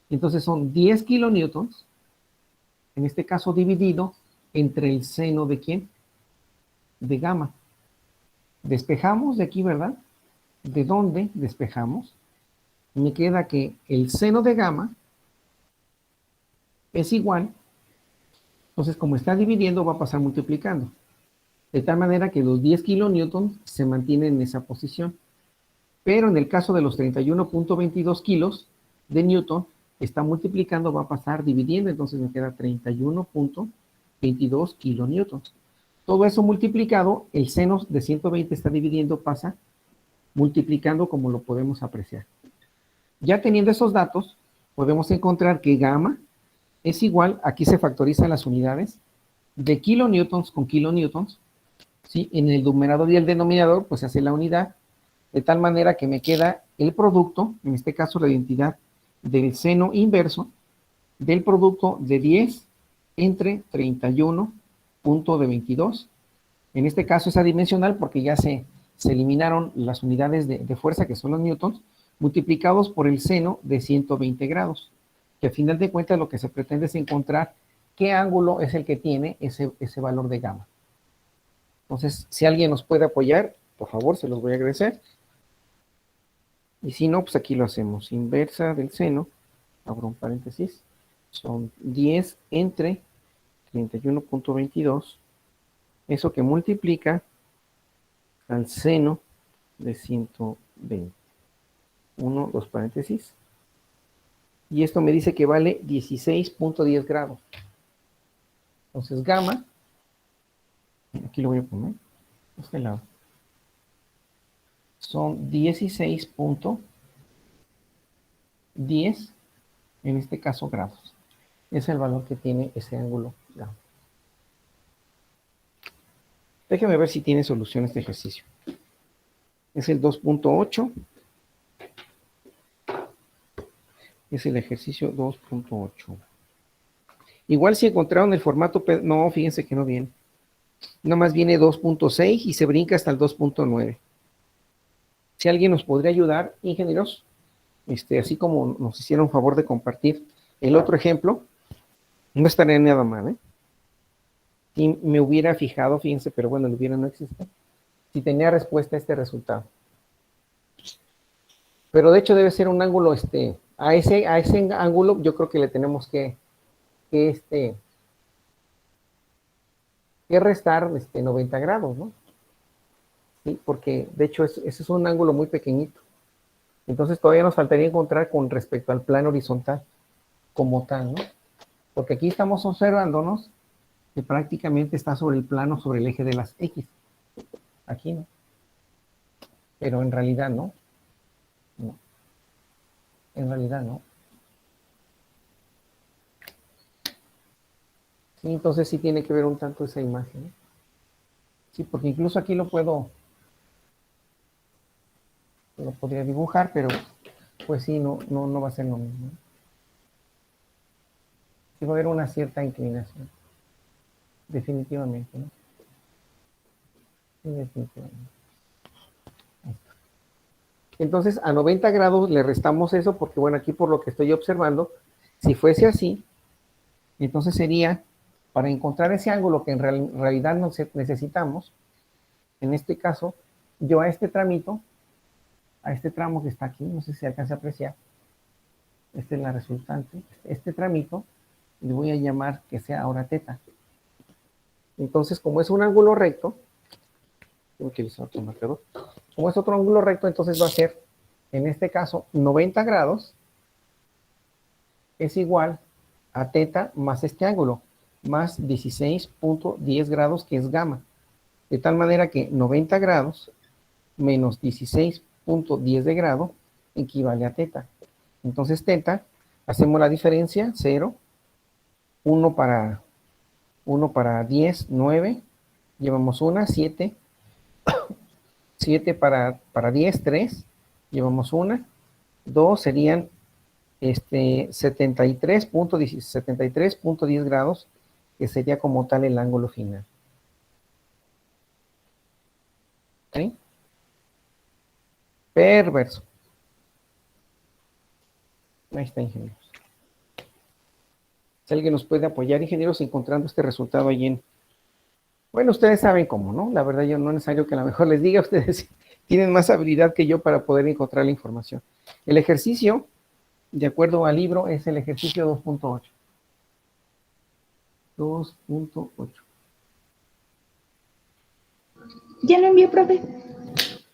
Entonces son 10 kilonewtons, en este caso dividido entre el seno de ¿quién? De gamma. Despejamos de aquí, ¿verdad? ¿De dónde despejamos? Me queda que el seno de gamma es igual, entonces como está dividiendo va a pasar multiplicando, de tal manera que los 10 kilonewtons se mantienen en esa posición, pero en el caso de los 31,22 kilos de newton, está multiplicando, va a pasar dividiendo, entonces me queda 31,22 kilonewtons. Todo eso multiplicado, el seno de 120 está dividiendo, pasa multiplicando como lo podemos apreciar. Ya teniendo esos datos, podemos encontrar que gamma es igual, aquí se factorizan las unidades, de kilonewtons con kilonewtons, ¿sí? En el numerador y el denominador, pues se hace la unidad, de tal manera que me queda el producto, en este caso la identidad del seno inverso, del producto de 10 entre 31,22. En este caso es adimensional porque ya se eliminaron las unidades de fuerza, que son los newtons, multiplicados por el seno de 120 grados, que al final de cuentas lo que se pretende es encontrar qué ángulo es el que tiene ese valor de gamma. Entonces, si alguien nos puede apoyar, por favor, se los voy a agradecer. Y si no, pues aquí lo hacemos. Inversa del seno, abro un paréntesis, son 10 entre 31,22 eso que multiplica al seno de 120. 1, 2 paréntesis. Y esto me dice que vale 16.10 grados. Entonces, gamma, aquí lo voy a poner, de este lado, son 16.10, en este caso grados. Es el valor que tiene ese ángulo gamma. Déjeme ver si tiene solución este ejercicio. Es el 2.8. Es el ejercicio 2.8. Igual si encontraron el formato, no, fíjense que no viene. Nomás viene 2.6 y se brinca hasta el 2.9. Si alguien nos podría ayudar, ingenieros, así como nos hicieron favor de compartir el otro ejemplo, no estaría nada mal, ¿eh? Si me hubiera fijado, fíjense, pero bueno, el hubiera no existe, si tenía respuesta a este resultado. Pero de hecho debe ser un ángulo, a ese ángulo yo creo que le tenemos que restar 90 grados, ¿no? Sí, porque de hecho ese es un ángulo muy pequeñito. Entonces todavía nos faltaría encontrar con respecto al plano horizontal como tal, ¿no? Porque aquí estamos observándonos que prácticamente está sobre el plano, sobre el eje de las X. Aquí no. Pero en realidad no. No. En realidad no. Sí, entonces sí tiene que ver un tanto esa imagen, ¿eh? Sí, porque incluso aquí lo podría dibujar, pero pues sí, no va a ser lo mismo. Sí va a haber una cierta inclinación. Definitivamente, ¿no? Sí, definitivamente. Entonces, a 90 grados le restamos eso, porque bueno, aquí por lo que estoy observando, si fuese así, entonces sería, para encontrar ese ángulo que en realidad necesitamos, en este caso, yo a este tramo que está aquí, no sé si se alcanza a apreciar, esta es la resultante, este tramito, le voy a llamar que sea ahora teta. Entonces, como es un ángulo recto, voy a utilizar otro marcador, como es otro ángulo recto, entonces va a ser, en este caso, 90 grados es igual a teta más este ángulo, más 16.10 grados, que es gamma. De tal manera que 90 grados menos 16.10 de grado equivale a teta. Entonces teta, hacemos la diferencia, 0, 1 para 10, 9, llevamos 1, 7, 7 para 10, 3, llevamos 1, 2 serían 73.10 grados, que sería como tal el ángulo final. ¿Sí? Perverso. Ahí está, ingenieros. Si alguien nos puede apoyar, ingenieros, encontrando este resultado allí en... Bueno, ustedes saben cómo, ¿no? La verdad, yo no es necesario que a lo mejor les diga, ustedes tienen más habilidad que yo para poder encontrar la información. El ejercicio, de acuerdo al libro, es el ejercicio 2.8. 2.8. Ya lo envié, profe.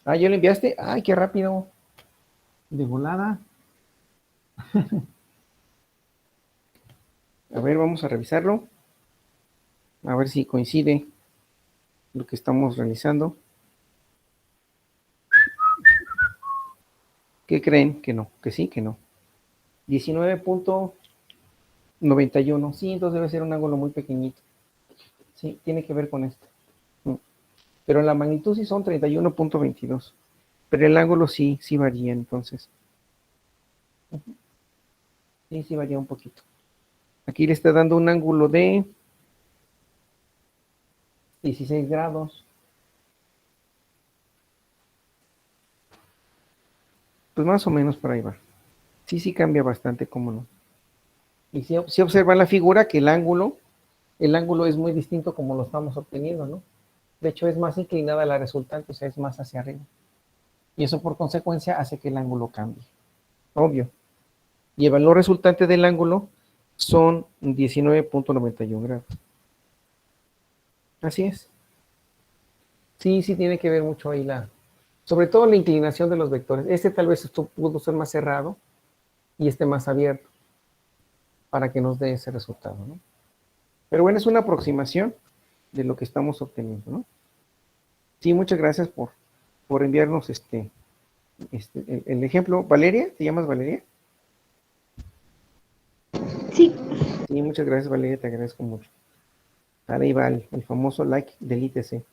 Ah, ¿ya lo enviaste? ¡Ay, qué rápido! De volada. A ver, vamos a revisarlo. A ver si coincide lo que estamos realizando. ¿Qué creen? Que no, que sí, que no. 19.91. Sí, entonces debe ser un ángulo muy pequeñito. Sí, tiene que ver con esto. Pero la magnitud sí son 31.22. Pero el ángulo sí varía, entonces. Sí varía un poquito. Aquí le está dando un ángulo de 16 grados. Pues más o menos por ahí va. Sí cambia bastante, cómo no. Y si observan la figura, que el ángulo es muy distinto como lo estamos obteniendo, ¿no? De hecho, es más inclinada la resultante, o sea, es más hacia arriba. Y eso por consecuencia hace que el ángulo cambie. Obvio. Y el valor resultante del ángulo son 19.91 grados. Así es. Sí, sí tiene que ver mucho ahí sobre todo la inclinación de los vectores. Este tal vez esto pudo ser más cerrado y este más abierto para que nos dé ese resultado, ¿no? Pero bueno, es una aproximación de lo que estamos obteniendo, ¿no? Sí, muchas gracias por enviarnos el ejemplo. ¿Valeria? ¿Te llamas Valeria? Sí. Sí, muchas gracias, Valeria, te agradezco mucho. Ahí va el famoso like del ITC.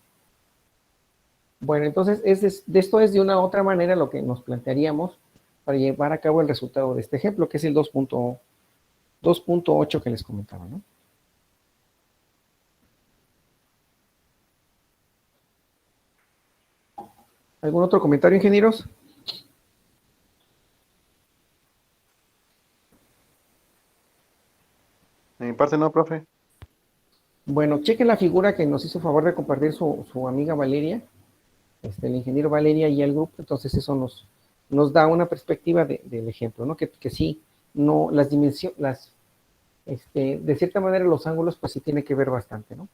Bueno, entonces esto es de una otra manera lo que nos plantearíamos para llevar a cabo el resultado de este ejemplo, que es el 2.8 que les comentaba, ¿no? ¿Algún otro comentario, ingenieros? De mi parte no, profe. Bueno, chequen la figura que nos hizo favor de compartir su amiga Valeria, el ingeniero Valeria y el grupo. Entonces eso nos da una perspectiva del ejemplo, ¿no? Que sí, no, las dimensiones, de cierta manera los ángulos pues sí tiene que ver bastante, ¿no?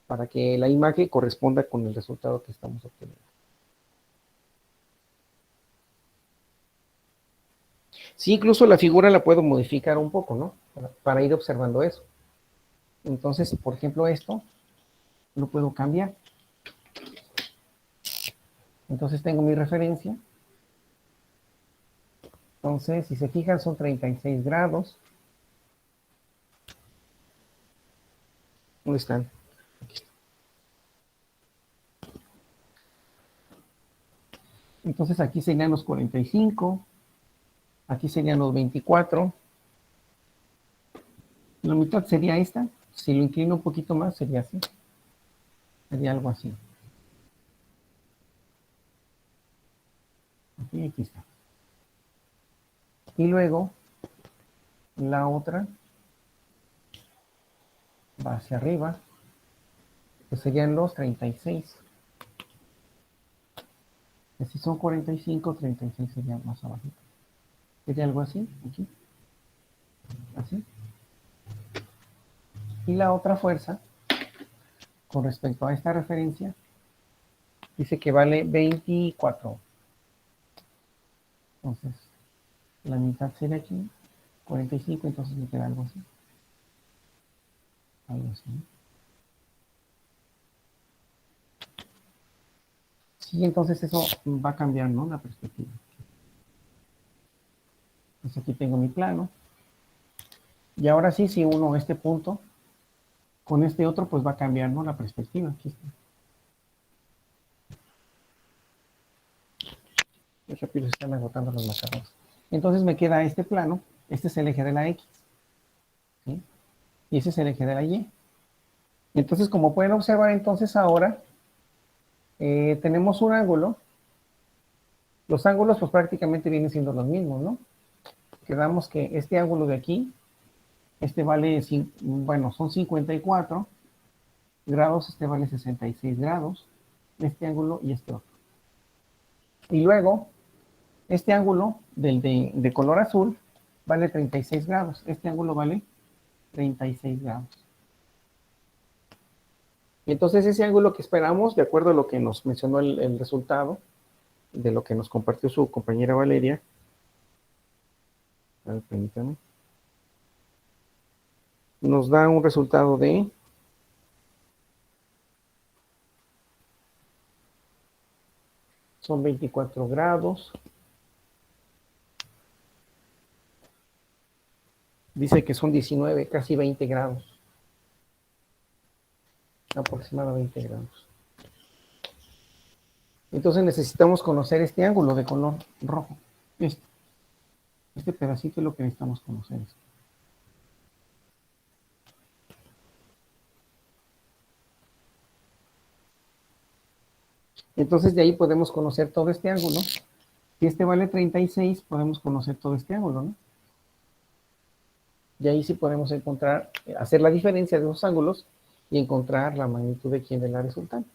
Para que la imagen corresponda con el resultado que estamos obteniendo. Sí, incluso la figura la puedo modificar un poco, ¿no? Para ir observando eso. Entonces, por ejemplo, esto lo puedo cambiar. Entonces tengo mi referencia. Entonces, si se fijan, son 36 grados. ¿Dónde están? Aquí están. Entonces aquí serían los 45. Aquí serían los 24. La mitad sería esta. Si lo inclino un poquito más, sería así. Sería algo así. Aquí está. Y luego, la otra va hacia arriba, que serían los 36. Que si son 45, 36 sería más abajo. Sería algo así, aquí. Así. Y la otra fuerza, con respecto a esta referencia, dice que vale 24. Entonces, la mitad sería aquí, 45, entonces me queda algo así. Algo así. Sí, entonces eso va a cambiar, ¿no? La perspectiva. Entonces aquí tengo mi plano. Y ahora sí, si uno este punto con este otro, pues va a cambiar, ¿no? La perspectiva. Aquí está. Los rápidos están agotando los marcadores. Entonces me queda este plano. Este es el eje de la X. ¿Sí? Y ese es el eje de la Y. Entonces, como pueden observar, entonces ahora tenemos un ángulo. Los ángulos pues prácticamente vienen siendo los mismos, ¿no? Quedamos que este ángulo de aquí, vale, bueno, son 54 grados, este vale 66 grados, este ángulo y este otro. Y luego, este ángulo de color azul vale 36 grados, este ángulo vale 36 grados. Y entonces ese ángulo que esperamos, de acuerdo a lo que nos mencionó el resultado, de lo que nos compartió su compañera Valeria, a ver, permítame, nos da un resultado de son 24 grados. Dice que son 19, casi 20 grados. Aproximadamente 20 grados. Entonces necesitamos conocer este ángulo de color rojo. Este pedacito es lo que necesitamos conocer. Entonces de ahí podemos conocer todo este ángulo. Si este vale 36, podemos conocer todo este ángulo, ¿no? Y ahí sí podemos encontrar, hacer la diferencia de los ángulos y encontrar la magnitud de quién es la resultante.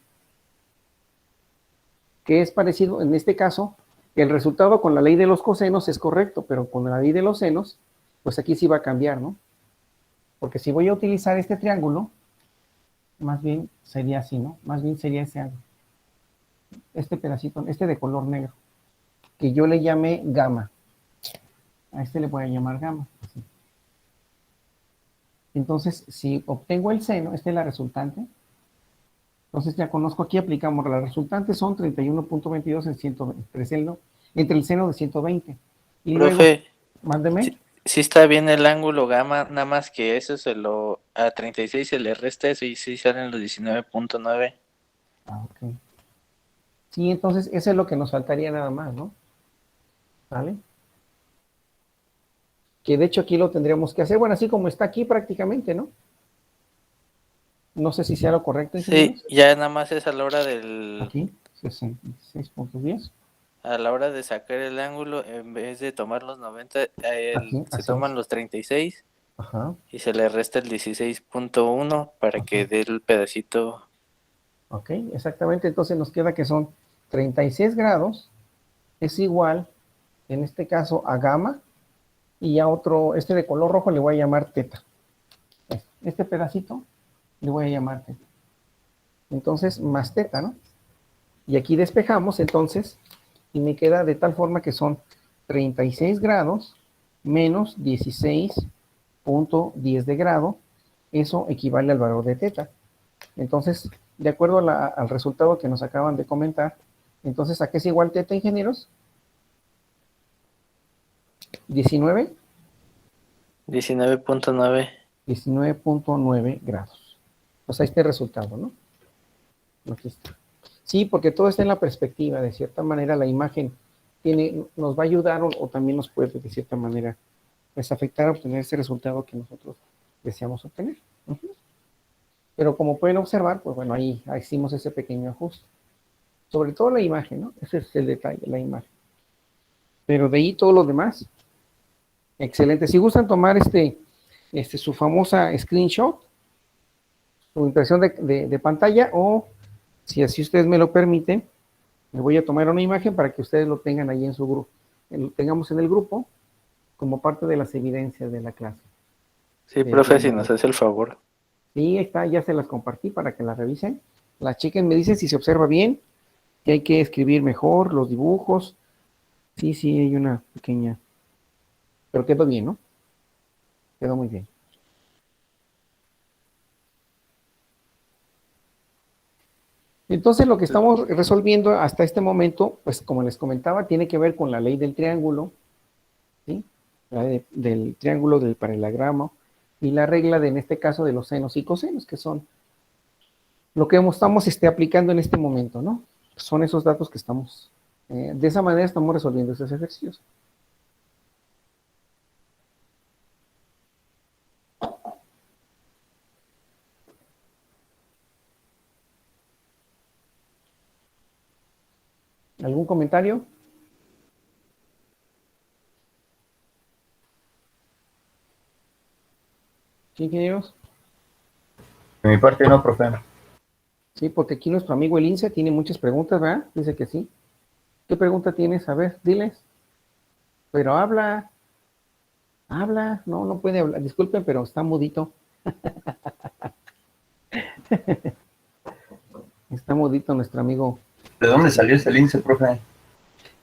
Que es parecido, en este caso, el resultado con la ley de los cosenos es correcto, pero con la ley de los senos, pues aquí sí va a cambiar, ¿no? Porque si voy a utilizar este triángulo, más bien sería así, ¿no? Más bien sería ese ángulo. este pedacito, este de color negro, que yo le llamé gamma. A este le voy a llamar gamma. Así. Entonces, si obtengo el seno, esta es la resultante. Entonces ya conozco, aquí aplicamos, la resultante son 31.22 en 120, entre el seno de 120. Y luego, Profe, mándeme. sí está bien el ángulo gamma, nada más que eso a 36 se le resta eso y sí salen los 19.9. Ah, ok. Sí, entonces eso es lo que nos faltaría nada más, ¿no? ¿Vale? Que de hecho aquí lo tendríamos que hacer, bueno, así como está aquí prácticamente, ¿no? No sé si sea lo correcto, Sí, ingenieros. ya nada más es a la hora Aquí, 66.10. a la hora de sacar el ángulo, en vez de tomar los 90, Aquí, se así toman es. los 36 Ajá, y se le resta el 16.1 para ajá. que dé el pedacito. Ok, exactamente. Entonces nos queda que son 36 grados, es igual, en este caso, a gamma, y a otro, este de color rojo le voy a llamar teta. Este pedacito le voy a llamar teta. Entonces, más teta, ¿no? Y aquí despejamos, entonces, y me queda de tal forma que son 36 grados menos 16.10 de grado. Eso equivale al valor de teta. Entonces, de acuerdo al resultado que nos acaban de comentar, entonces, ¿a qué es igual teta, ingenieros? 19, 19.9. 19.9 grados. Pues ahí está el resultado, ¿no? Aquí está. Sí, porque todo está en la perspectiva, de cierta manera la imagen nos va a ayudar o también nos puede, de cierta manera, pues afectar a obtener ese resultado que nosotros deseamos obtener. Pero como pueden observar, pues bueno, ahí hicimos ese pequeño ajuste. Sobre todo la imagen, ¿no? Ese es el detalle, la imagen. Pero de ahí todo lo demás, excelente. Si gustan tomar su famosa screenshot, su impresión de pantalla, o si así ustedes me lo permiten, me voy a tomar una imagen para que ustedes lo tengan ahí en su grupo, lo tengamos en el grupo como parte de las evidencias de la clase. Sí, profe, si nos hace el favor. Sí, está, ya se las compartí para que la revisen. La chequen, me dicen si se observa bien, que hay que escribir mejor los dibujos. Sí, hay una pequeña, pero quedó bien, ¿no? Quedó muy bien. Entonces, lo que estamos resolviendo hasta este momento, pues como les comentaba, tiene que ver con la ley del triángulo, ¿sí? La ley del triángulo del paralelogramo y la regla en este caso de los senos y cosenos, que son lo que estamos aplicando en este momento, ¿no? Son esos datos que estamos, de esa manera estamos resolviendo esos ejercicios. ¿Algún comentario? ¿Sí, ingenieros? De mi parte no, profe. Sí, porque aquí nuestro amigo el INSE tiene muchas preguntas, ¿verdad? Dice que sí. ¿Qué pregunta tienes? A ver, diles. Pero habla, no puede hablar. Disculpen, pero está mudito. Está mudito nuestro amigo. ¿De dónde salió ese lince, profe?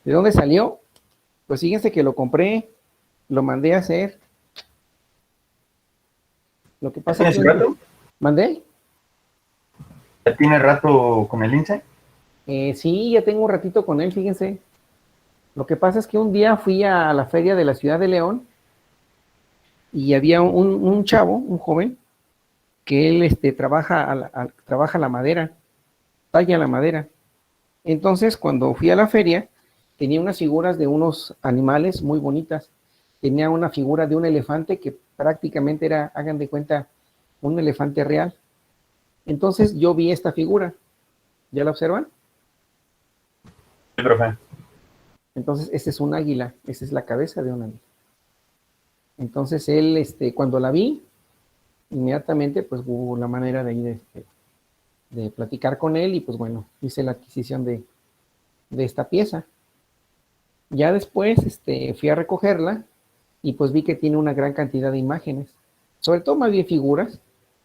¿De dónde salió? Pues fíjense que lo compré, lo mandé a hacer. Lo que pasa es que... rato? ¿Mandé? ¿Ya tiene rato con el lince? Sí, ya tengo un ratito con él, fíjense. Lo que pasa es que un día fui a la feria de la ciudad de León y había un chavo, un joven, que él trabaja la madera, talla la madera. Entonces, cuando fui a la feria, tenía unas figuras de unos animales muy bonitas. Tenía una figura de un elefante que prácticamente era, hagan de cuenta, un elefante real. Entonces, yo vi esta figura. ¿Ya la observan? Sí, profe. Entonces, este es un águila, esa es la cabeza de un águila. Entonces, él, cuando la vi, inmediatamente, pues hubo la manera de ahí de platicar con él y pues bueno, hice la adquisición de esta pieza. Ya después, fui a recogerla y pues vi que tiene una gran cantidad de imágenes, sobre todo más bien figuras,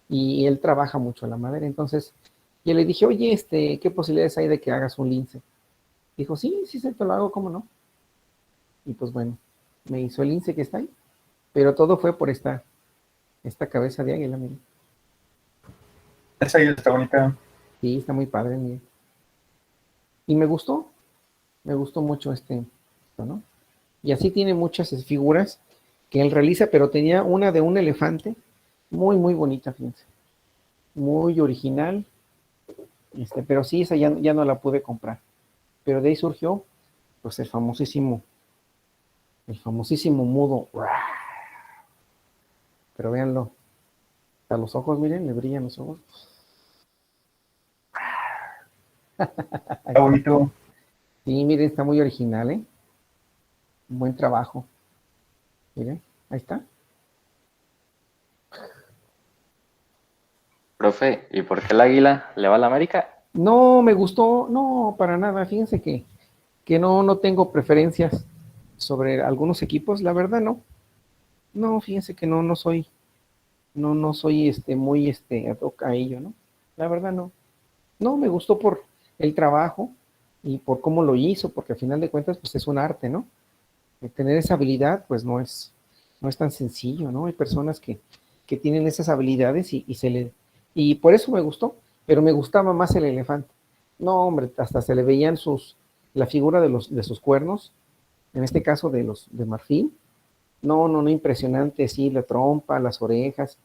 y él trabaja mucho la madera. Entonces, Y le dije, oye, ¿qué posibilidades hay de que hagas un lince? Dijo, sí, sí, te lo hago, ¿cómo no? Y pues bueno, me hizo el lince que está ahí. Pero todo fue por esta cabeza de águila, miren. Esa ya está bonita. Sí, está muy padre, miren. Y me gustó mucho esto, ¿no? Y así tiene muchas figuras que él realiza, pero tenía una de un elefante muy, muy bonita, fíjense. Muy original. Pero sí, esa ya no la pude comprar. Pero de ahí surgió, pues, el famosísimo mudo. Pero véanlo. A los ojos, miren, le brillan los ojos. Está bonito. Sí, miren, está muy original, ¿eh? Un buen trabajo. Miren, ahí está. Profe, ¿y por qué el águila le va a la América? No, me gustó, no, para nada. Fíjense que no tengo preferencias sobre algunos equipos, la verdad no. No, fíjense que no soy muy ad hoc a ello, ¿no? La verdad no. No, me gustó por el trabajo y por cómo lo hizo, porque al final de cuentas, pues es un arte, ¿no? Tener esa habilidad, pues no es tan sencillo, ¿no? Hay personas que tienen esas habilidades y por eso me gustó, pero me gustaba más el elefante. No, hombre, hasta se le veían la figura de sus cuernos, en este caso de marfil. No, impresionante, sí, la trompa, las orejas.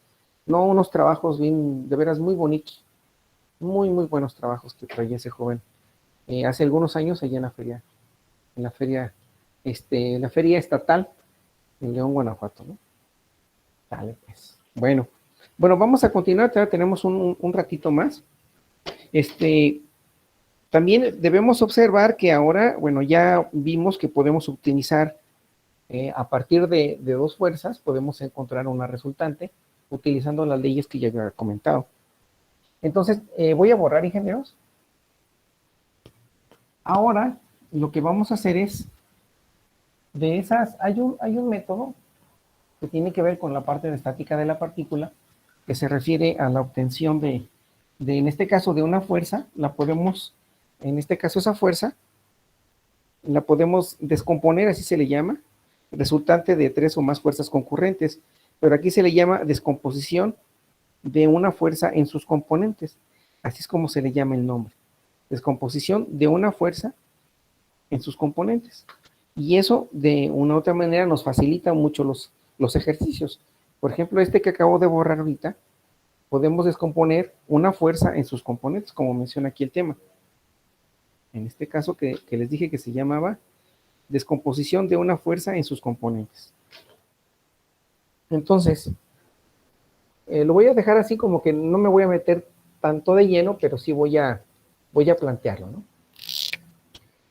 No, unos trabajos bien, de veras, muy bonitos. Muy, muy buenos trabajos que traía ese joven. Hace algunos años allá en la feria estatal en León, Guanajuato, ¿no? Dale, pues. Bueno, vamos a continuar, todavía tenemos un ratito más. También debemos observar que ahora, bueno, ya vimos que podemos optimizar a partir de dos fuerzas, podemos encontrar una resultante utilizando las leyes que ya había comentado. Entonces, voy a borrar, ingenieros. Ahora, lo que vamos a hacer es, hay un método que tiene que ver con la parte de estática de la partícula, que se refiere a la obtención en este caso, de una fuerza. En este caso, esa fuerza, la podemos descomponer, así se le llama, resultante de 3 o más fuerzas concurrentes, pero aquí se le llama descomposición de una fuerza en sus componentes, así es como se le llama el nombre, descomposición de una fuerza en sus componentes, y eso de una u otra manera nos facilita mucho los ejercicios. Por ejemplo, que acabo de borrar ahorita, podemos descomponer una fuerza en sus componentes, como menciona aquí el tema. En este caso que les dije que se llamaba descomposición de una fuerza en sus componentes. Entonces, lo voy a dejar así, como que no me voy a meter tanto de lleno, pero sí voy a plantearlo, ¿no?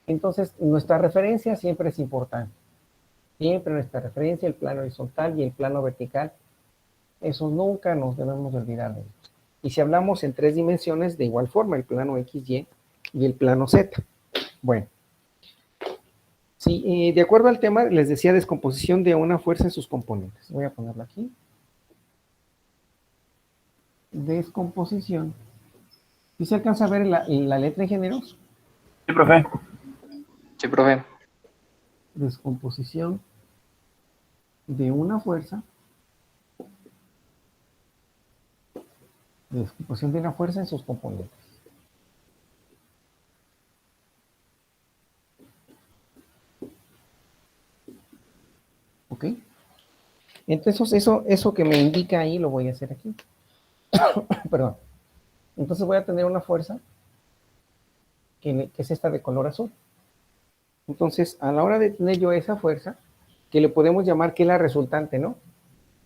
Entonces, nuestra referencia siempre es importante. Siempre nuestra referencia, el plano horizontal y el plano vertical, eso nunca nos debemos de olvidar de ellos. Y si hablamos en 3 dimensiones, de igual forma, el plano XY y el plano Z. Bueno. Sí, de acuerdo al tema, les decía descomposición de una fuerza en sus componentes. Voy a ponerlo aquí. Descomposición. ¿Sí se alcanza a ver la letra, ingenieros? Sí, profe. Sí, profe. Descomposición de una fuerza. Descomposición de una fuerza en sus componentes. ¿Ok? Entonces, eso que me indica ahí lo voy a hacer aquí. Perdón. Entonces voy a tener una fuerza que es esta de color azul. Entonces, a la hora de tener yo esa fuerza, que le podemos llamar que es la resultante, ¿no?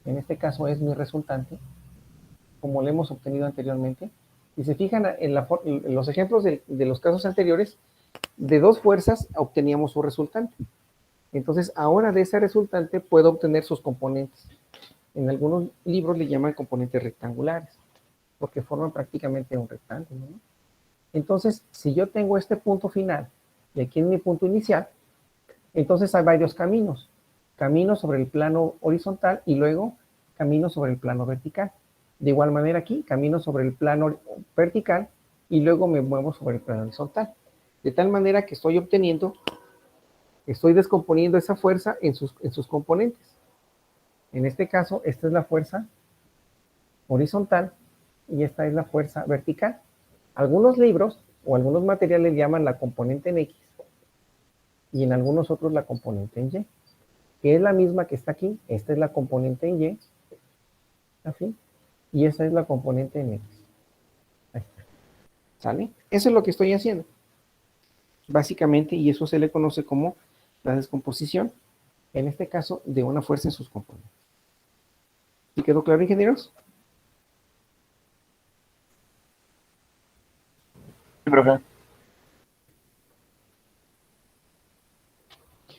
En este caso es mi resultante, como lo hemos obtenido anteriormente. Si se fijan en los ejemplos de los casos anteriores, de 2 fuerzas obteníamos su resultante. Entonces, ahora de esa resultante puedo obtener sus componentes. En algunos libros le llaman componentes rectangulares, porque forman prácticamente un rectángulo, ¿no? Entonces, si yo tengo este punto final, y aquí en mi punto inicial, entonces hay varios caminos. Camino sobre el plano horizontal y luego camino sobre el plano vertical. De igual manera aquí, camino sobre el plano vertical y luego me muevo sobre el plano horizontal. De tal manera que estoy descomponiendo esa fuerza en sus componentes. En este caso, esta es la fuerza horizontal y esta es la fuerza vertical. Algunos libros o algunos materiales llaman la componente en X y en algunos otros la componente en Y, que es la misma que está aquí. Esta es la componente en Y, así, y esta es la componente en X. Ahí está. ¿Sale? Eso es lo que estoy haciendo, básicamente, y eso se le conoce como la descomposición, en este caso, de una fuerza en sus componentes. ¿Sí quedó claro, ingenieros? Sí, profe.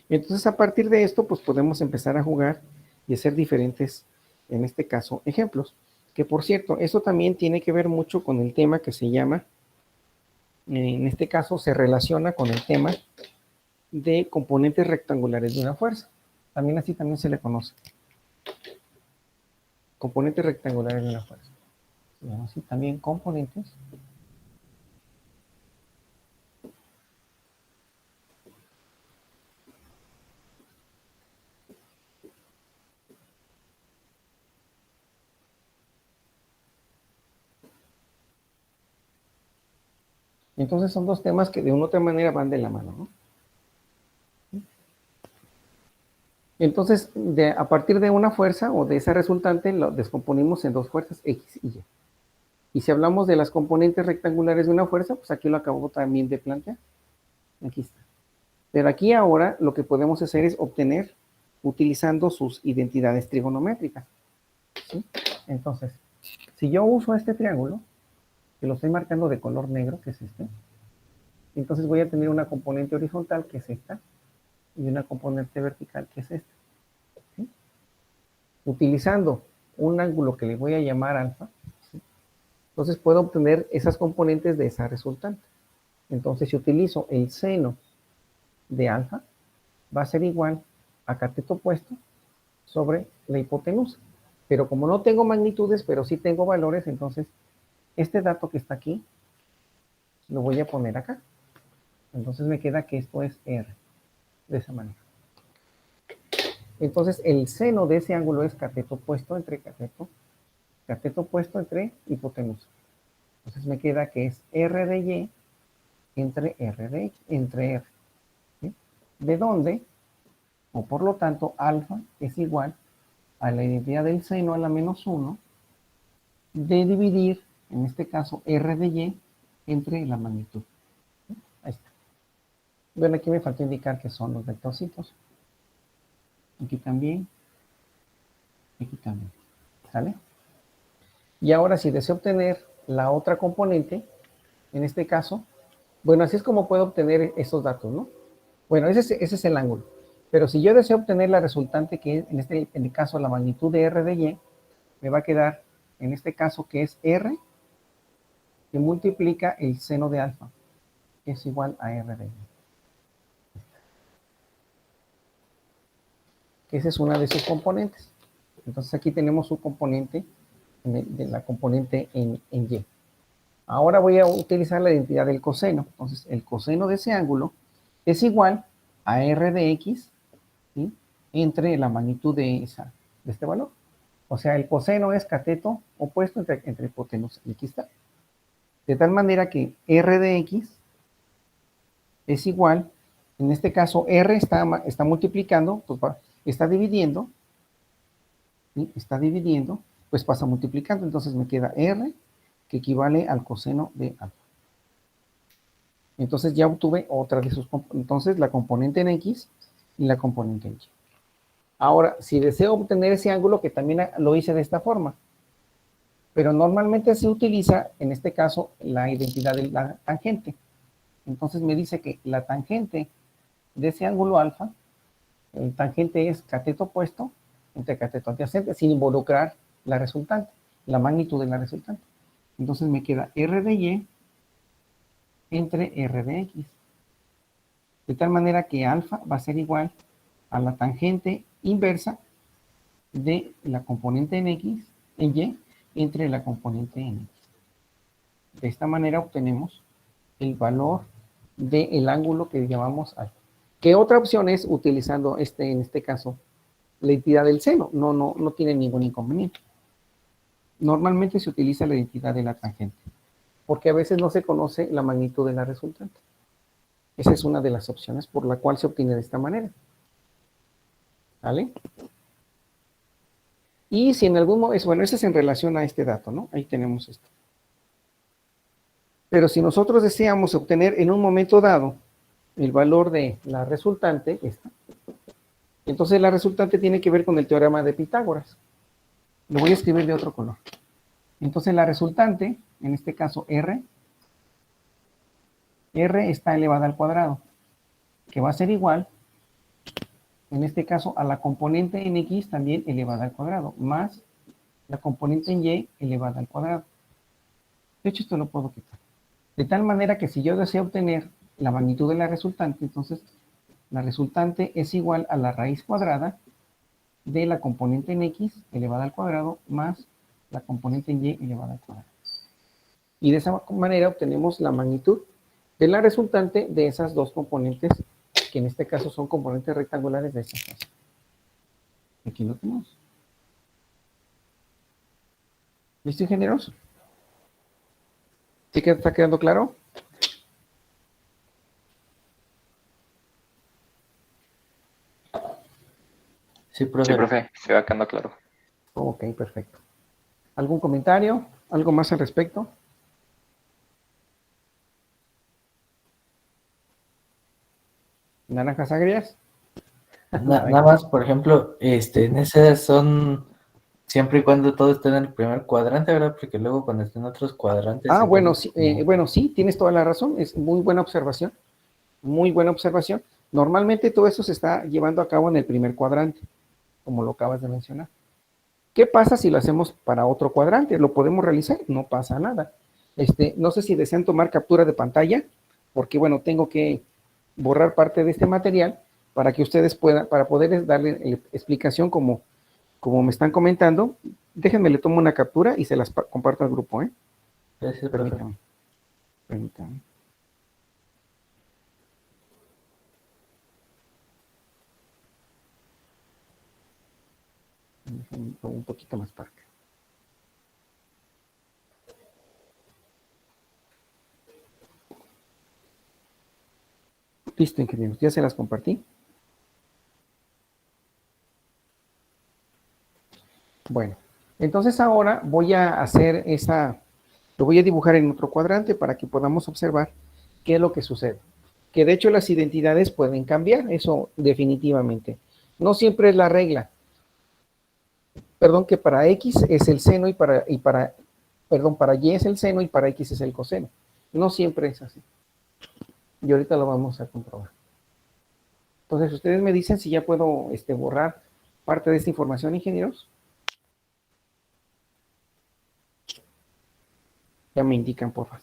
Entonces, a partir de esto, pues podemos empezar a jugar y hacer diferentes, en este caso, ejemplos. Que por cierto, eso también tiene que ver mucho con el tema que se llama, en este caso, se relaciona con el tema de componentes rectangulares de una fuerza. También así también se le conoce. Componentes rectangulares de una fuerza. Se llama así también componentes. Entonces son dos temas que de una u otra manera van de la mano, ¿no? Entonces, a partir de una fuerza o de esa resultante, lo descomponemos en dos fuerzas, X y Y. Y si hablamos de las componentes rectangulares de una fuerza, pues aquí lo acabo también de plantear. Aquí está. Pero aquí ahora lo que podemos hacer es obtener utilizando sus identidades trigonométricas, ¿sí? Entonces, si yo uso este triángulo, que lo estoy marcando de color negro, que es este, entonces voy a tener una componente horizontal, que es esta, y una componente vertical, que es esta, ¿sí? Utilizando un ángulo que le voy a llamar alfa, ¿sí? Entonces puedo obtener esas componentes de esa resultante. Entonces, si utilizo el seno de alfa, va a ser igual a cateto opuesto sobre la hipotenusa. Pero como no tengo magnitudes, pero sí tengo valores, entonces este dato que está aquí lo voy a poner acá. Entonces me queda que esto es R, de esa manera. Entonces el seno de ese ángulo es cateto opuesto entre cateto opuesto entre hipotenusa. Entonces me queda que es R de Y entre R de X, entre R. ¿Sí? De donde, o por lo tanto, alfa es igual a la identidad del seno a la menos 1 de dividir, en este caso, R de Y entre la magnitud. Ahí está. Bueno, aquí me faltó indicar que son los vectorcitos. Aquí también. Aquí también. ¿Sale? Y ahora, si deseo obtener la otra componente, en este caso, bueno, así es como puedo obtener estos datos, ¿no? Bueno, ese es el ángulo. Pero si yo deseo obtener la resultante, que es, en el caso, la magnitud de R de Y, me va a quedar, en este caso, que es R, que multiplica el seno de alfa, que es igual a R de Y. Que esa es una de sus componentes. Entonces aquí tenemos su componente, de la componente en Y. Ahora voy a utilizar la identidad del coseno. Entonces el coseno de ese ángulo es igual a R de X, ¿sí? Entre la magnitud de este valor. O sea, el coseno es cateto opuesto entre hipotenusa. Y aquí está. De tal manera que R de X es igual, en este caso R está multiplicando, pues está dividiendo, ¿sí? Está dividiendo, pues pasa multiplicando, entonces me queda R, que equivale al coseno de alfa. Entonces ya obtuve otra de sus componentes, entonces la componente en X y la componente en Y. Ahora, si deseo obtener ese ángulo, que también lo hice de esta forma, pero normalmente se utiliza, en este caso, la identidad de la tangente. Entonces me dice que la tangente de ese ángulo alfa, el tangente es cateto opuesto entre cateto adyacente, sin involucrar la resultante, la magnitud de la resultante. Entonces me queda R de Y entre R de X. De tal manera que alfa va a ser igual a la tangente inversa de la componente en X, en Y, entre la componente en X. De esta manera obtenemos el valor del ángulo que llamamos alfa. ¿Qué otra opción es utilizando en este caso, la identidad del seno? No tiene ningún inconveniente. Normalmente se utiliza la identidad de la tangente, porque a veces no se conoce la magnitud de la resultante. Esa es una de las opciones por la cual se obtiene de esta manera. ¿Vale? Y si en algún momento, bueno, eso es en relación a este dato, ¿no? Ahí tenemos esto. Pero si nosotros deseamos obtener en un momento dado el valor de la resultante, esta, entonces la resultante tiene que ver con el teorema de Pitágoras. Lo voy a escribir de otro color. Entonces la resultante, en este caso R está elevada al cuadrado, que va a ser igual, en este caso, a la componente en X también elevada al cuadrado, más la componente en Y elevada al cuadrado. De hecho, esto lo puedo quitar. De tal manera que si yo deseo obtener la magnitud de la resultante, entonces la resultante es igual a la raíz cuadrada de la componente en X elevada al cuadrado más la componente en Y elevada al cuadrado. Y de esa manera obtenemos la magnitud de la resultante de esas dos componentes, que en este caso son componentes rectangulares de esta clase. Aquí lo tenemos. ¿Listo, ingenieros? ¿Sí que está quedando claro? Sí, Sí, profe. profe, se va quedando claro. Ok, perfecto. ¿Algún comentario? ¿Algo más al respecto? ¿Naranjas agrias? Nada más, por ejemplo, en esas son siempre y cuando todo esté en el primer cuadrante, ¿verdad? Porque luego cuando estén otros cuadrantes... Ah, bueno, entonces, sí, bueno, sí, tienes toda la razón. Es muy buena observación. Muy buena observación. Normalmente todo eso se está llevando a cabo en el primer cuadrante, como lo acabas de mencionar. ¿Qué pasa si lo hacemos para otro cuadrante? ¿Lo podemos realizar? No pasa nada. No sé si desean tomar captura de pantalla, porque bueno, tengo que borrar parte de este material para que ustedes puedan, para poder darle explicación como me están comentando. Déjenme, le tomo una captura y se las comparto al grupo, ¿eh? Gracias, profe. Permítanme. Déjenme un poquito más para acá. Listo, ingenieros, ya se las compartí. Bueno, entonces ahora voy a hacer lo voy a dibujar en otro cuadrante para que podamos observar qué es lo que sucede. Que de hecho las identidades pueden cambiar, eso definitivamente. No siempre es la regla. Perdón, que para X es el seno para Y es el seno y para X es el coseno. No siempre es así. Y ahorita lo vamos a comprobar. Entonces, ustedes me dicen si ya puedo borrar parte de esta información, ingenieros. Ya me indican, por favor.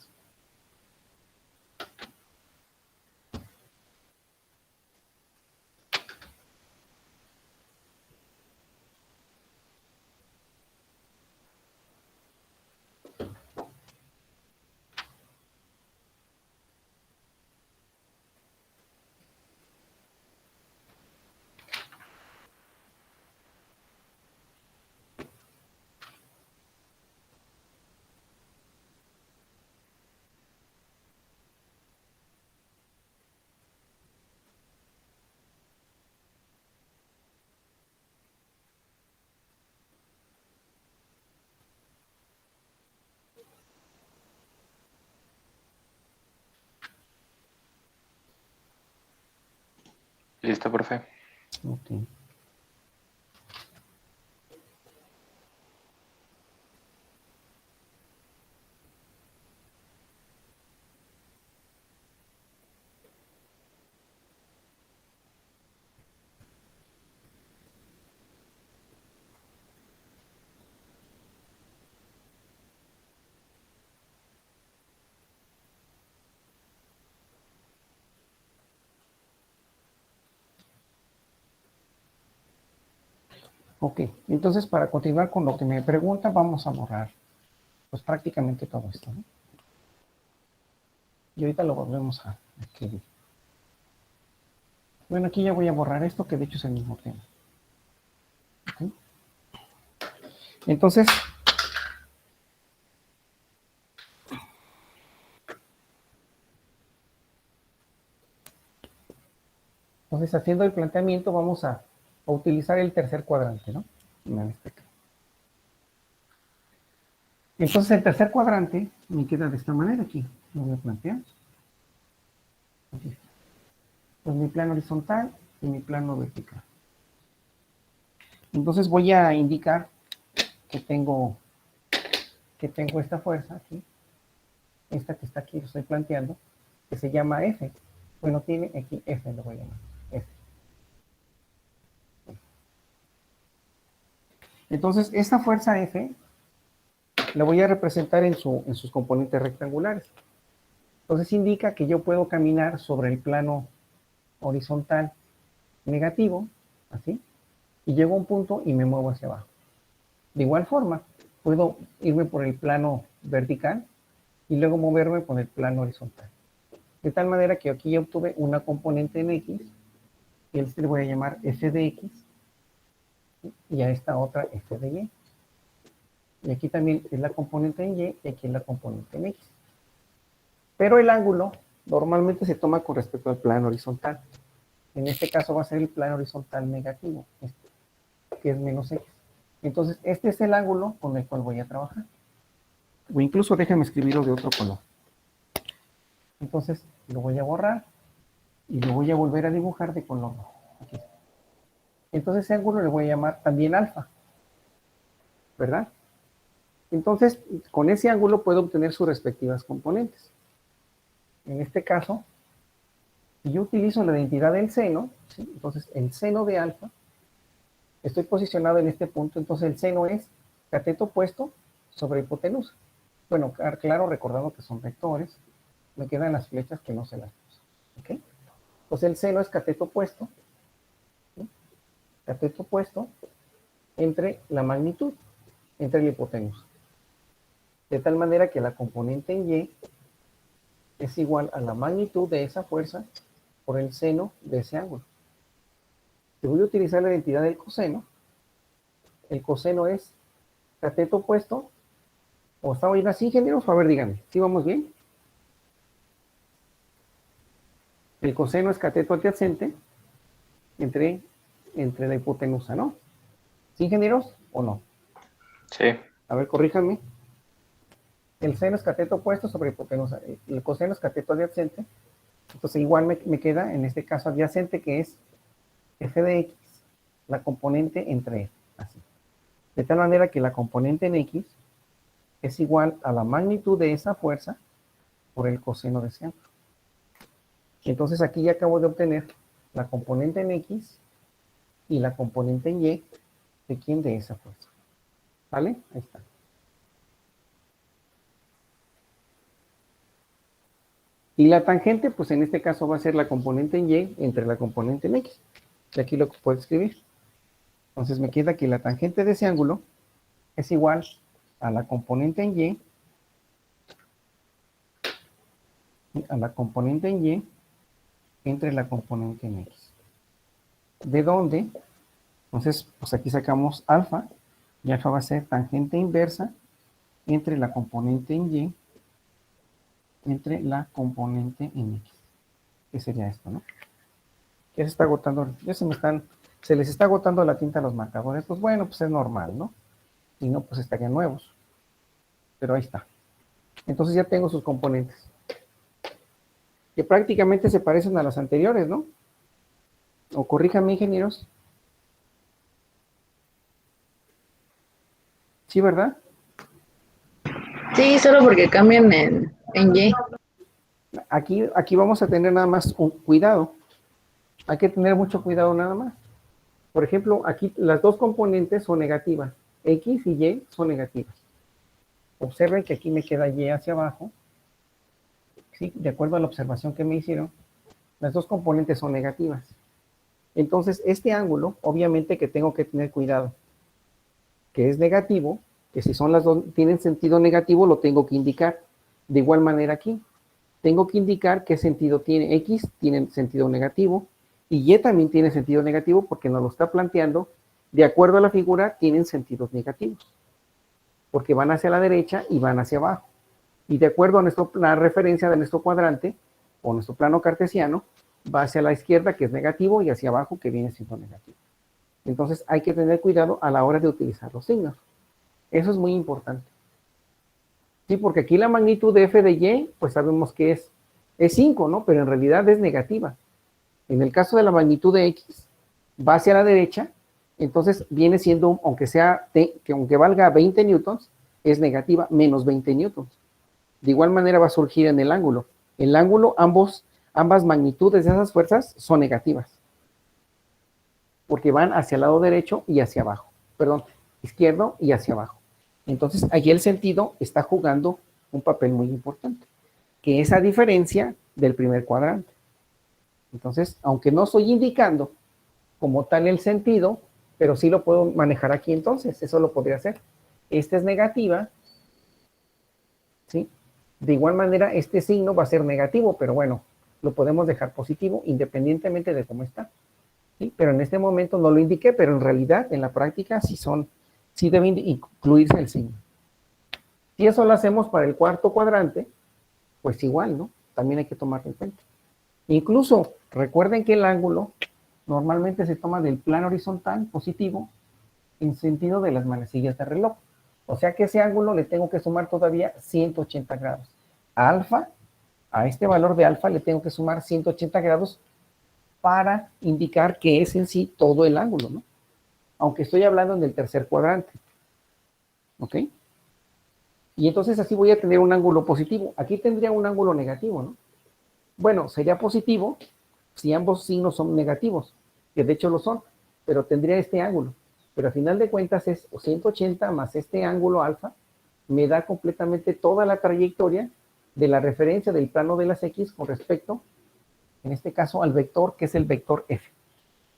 ¿Listo, profe? Ok. Ok, entonces para continuar con lo que me preguntan, vamos a borrar pues prácticamente todo esto, ¿no? Y ahorita lo volvemos a escribir. Bueno, aquí ya voy a borrar esto, que de hecho es el mismo tema. ¿Ok? Entonces, haciendo el planteamiento, vamos a utilizar el tercer cuadrante, ¿no? En este caso. Entonces, el tercer cuadrante me queda de esta manera aquí. Lo voy a plantear. Aquí. Pues mi plano horizontal y mi plano vertical. Entonces voy a indicar que tengo esta fuerza aquí, esta que está aquí, lo estoy planteando, que se llama F. Bueno, tiene aquí F, lo voy a llamar. F. Entonces, esta fuerza F la voy a representar en sus componentes rectangulares. Entonces indica que yo puedo caminar sobre el plano horizontal negativo, así, y llego a un punto y me muevo hacia abajo. De igual forma, puedo irme por el plano vertical y luego moverme por el plano horizontal. De tal manera que aquí ya obtuve una componente en X, y este le voy a llamar f de X, y a esta otra f de Y. Y aquí también es la componente en Y, y aquí es la componente en X. Pero el ángulo normalmente se toma con respecto al plano horizontal. En este caso va a ser el plano horizontal negativo, este, que es menos X. Entonces, este es el ángulo con el cual voy a trabajar. O incluso déjenme escribirlo de otro color. Entonces, lo voy a borrar y lo voy a volver a dibujar de color rojo. Aquí. Entonces, ese ángulo le voy a llamar también alfa, ¿verdad? Entonces, con ese ángulo puedo obtener sus respectivas componentes. En este caso, si yo utilizo la identidad del seno, ¿sí? Entonces el seno de alfa, estoy posicionado en este punto, entonces el seno es cateto opuesto sobre hipotenusa. Bueno, claro, recordando que son vectores, me quedan las flechas que no se las puse. ¿Ok? Entonces el seno es cateto opuesto, ¿sí? Cateto opuesto entre la magnitud, entre la hipotenusa. De tal manera que la componente en Y es igual a la magnitud de esa fuerza por el seno de ese ángulo. Si voy a utilizar la identidad del coseno, el coseno es cateto opuesto, o está bien así, ingenieros, a ver, díganme, ¿sí vamos bien? El coseno es cateto adyacente entre la hipotenusa, ¿no? ¿Sí, ingenieros, o no? Sí, A ver, corríjanme. El seno es cateto opuesto sobre hipotenusa. El coseno es cateto adyacente. Entonces igual me queda, en este caso, adyacente, que es f de x, la componente entre f, así. De tal manera que la componente en x es igual a la magnitud de esa fuerza por el coseno de ese ángulo. Entonces aquí ya acabo de obtener la componente en x y la componente en y de quién, de esa fuerza. ¿Vale? Ahí está. Y la tangente, pues en este caso va a ser la componente en y entre la componente en x. Y aquí lo puedo escribir. Entonces me queda que la tangente de ese ángulo es igual a la componente en y, entre la componente en x. ¿De dónde? Entonces, pues aquí sacamos alfa, y alfa va a ser tangente inversa entre la componente en y, entre la componente en x. ¿Qué sería esto, no? Ya se está agotando, se les está agotando la tinta a los marcadores. Pues bueno, pues es normal, ¿no? Si no, pues estarían nuevos. Pero ahí está. Entonces ya tengo sus componentes, que prácticamente se parecen a las anteriores, ¿no? O corríjanme, ingenieros. ¿Sí, verdad? Sí, solo porque cambian en Y. Aquí vamos a tener nada más un cuidado. Hay que tener mucho cuidado nada más. Por ejemplo, aquí las dos componentes son negativas. X y Y son negativas. Observen que aquí me queda Y hacia abajo. ¿Sí? De acuerdo a la observación que me hicieron, las dos componentes son negativas. Entonces, este ángulo, obviamente que tengo que tener cuidado, que es negativo, que si son las dos, tienen sentido negativo, lo tengo que indicar. De igual manera aquí. tengo que indicar qué sentido tiene. X tiene sentido negativo y Y también tiene sentido negativo porque nos lo está planteando. De acuerdo a la figura, tienen sentidos negativos, porque van hacia la derecha y van hacia abajo. Y de acuerdo a la referencia de nuestro cuadrante, o nuestro plano cartesiano, va hacia la izquierda, que es negativo, y hacia abajo, que viene siendo negativo. Entonces hay que tener cuidado a la hora de utilizar los signos. Eso es muy importante. Sí, porque aquí la magnitud de f de y, pues sabemos que es 5, ¿no? Pero en realidad es negativa. En el caso de la magnitud de x, va hacia la derecha, entonces viene siendo, aunque valga 20 newtons, es negativa, menos 20 newtons. De igual manera va a surgir en el ángulo. El ángulo, ambas magnitudes de esas fuerzas son negativas, porque van hacia el lado derecho y hacia abajo. Perdón, izquierdo y hacia abajo. Entonces, allí el sentido está jugando un papel muy importante, que es a diferencia del primer cuadrante. Entonces, aunque no estoy indicando como tal el sentido, pero sí lo puedo manejar aquí entonces, eso lo podría hacer. Esta es negativa, ¿sí? De igual manera, este signo va a ser negativo, pero bueno, lo podemos dejar positivo independientemente de cómo está. ¿Sí? Pero en este momento no lo indiqué, pero en realidad, en la práctica, sí deben incluirse el signo. Si eso lo hacemos para el cuarto cuadrante, pues igual, ¿no? También hay que tomarlo en cuenta. Incluso, recuerden que el ángulo normalmente se toma del plano horizontal positivo en sentido de las manecillas de reloj. O sea que ese ángulo le tengo que sumar todavía 180 grados. A este valor de alfa le tengo que sumar 180 grados para indicar que es en sí todo el ángulo, ¿no? Aunque estoy hablando en el tercer cuadrante. ¿Ok? Y entonces así voy a tener un ángulo positivo. Aquí tendría un ángulo negativo, ¿no? Bueno, sería positivo si ambos signos son negativos, que de hecho lo son, pero tendría este ángulo. Pero a final de cuentas es 180 más este ángulo alfa, me da completamente toda la trayectoria de la referencia del plano de las X con respecto, en este caso, al vector, que es el vector F.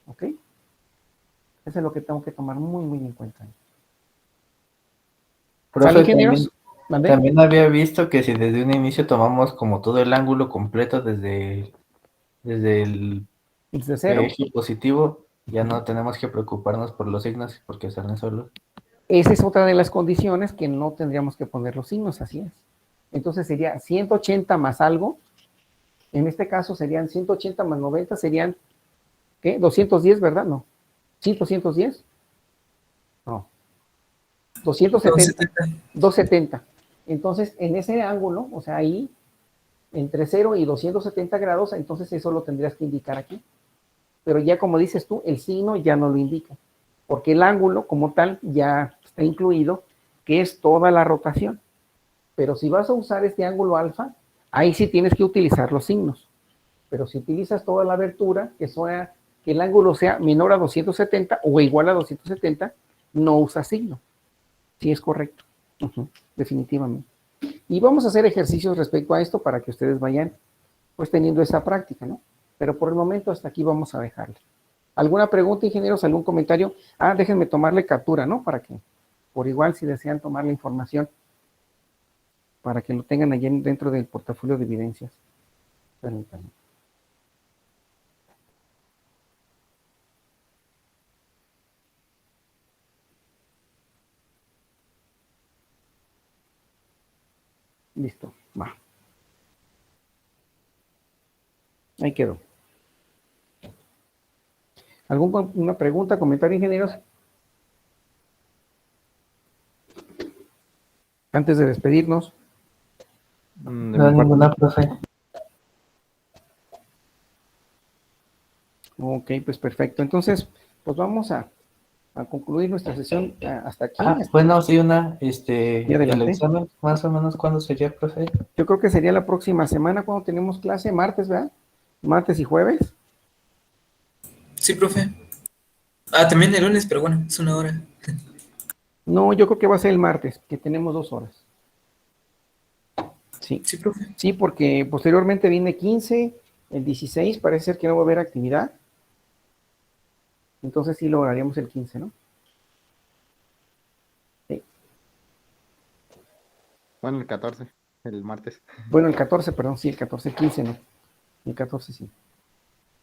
¿Ok? Eso es lo que tengo que tomar muy, muy en cuenta. Profe, ¿Sale, ingenieros? ¿Mandé? también había visto que si desde un inicio tomamos como todo el ángulo completo desde el Desde cero. eje positivo, ya no tenemos que preocuparnos por los signos porque salen solos. Esa es otra de las condiciones que no tendríamos que poner los signos, así es. Entonces sería 180 más algo. En este caso serían 180 más 90, serían, ¿qué? 210, ¿verdad? No. ¿Sí, 210? No. 270. 270. Entonces, en ese ángulo, o sea, ahí, entre 0 y 270 grados, entonces eso lo tendrías que indicar aquí. Pero ya como dices tú, el signo ya no lo indica, porque el ángulo como tal ya está incluido, que es toda la rotación. Pero si vas a usar este ángulo alfa, ahí sí tienes que utilizar los signos. Pero si utilizas toda la abertura, que el ángulo sea menor a 270 o igual a 270, no usa signo. Sí, es correcto. Definitivamente. Y vamos a hacer ejercicios respecto a esto para que ustedes vayan pues teniendo esa práctica, ¿no? Pero por el momento hasta aquí vamos a dejarle. ¿Alguna pregunta, ingenieros? ¿Algún comentario? Déjenme tomarle captura, ¿no? Para que, por igual, si desean tomar la información, para que lo tengan allí dentro del portafolio de evidencias. Permítanme. Listo, va. Ahí quedó. ¿Alguna pregunta, comentario, ingenieros? Antes de despedirnos. De No, mi parte, ninguna, profe. Ok, pues perfecto. Entonces, pues vamos a concluir nuestra sesión hasta aquí. Bueno, sí, Y el adelante. examen, más o menos, ¿cuándo sería, profe? Yo creo que sería la próxima semana cuando tenemos clase, martes, ¿verdad? Martes y jueves. Sí, profe. También el lunes, pero bueno, es 1 hora. No, yo creo que va a ser el martes, que tenemos 2 horas. Sí, Sí, profe. sí, porque posteriormente viene 15, el 16, parece ser que no va a haber actividad. Entonces sí lo haríamos el 15, ¿no? Sí. bueno, el 14. el martes. Bueno, el 14, perdón, sí, el 14, el 15 no. El 14 sí.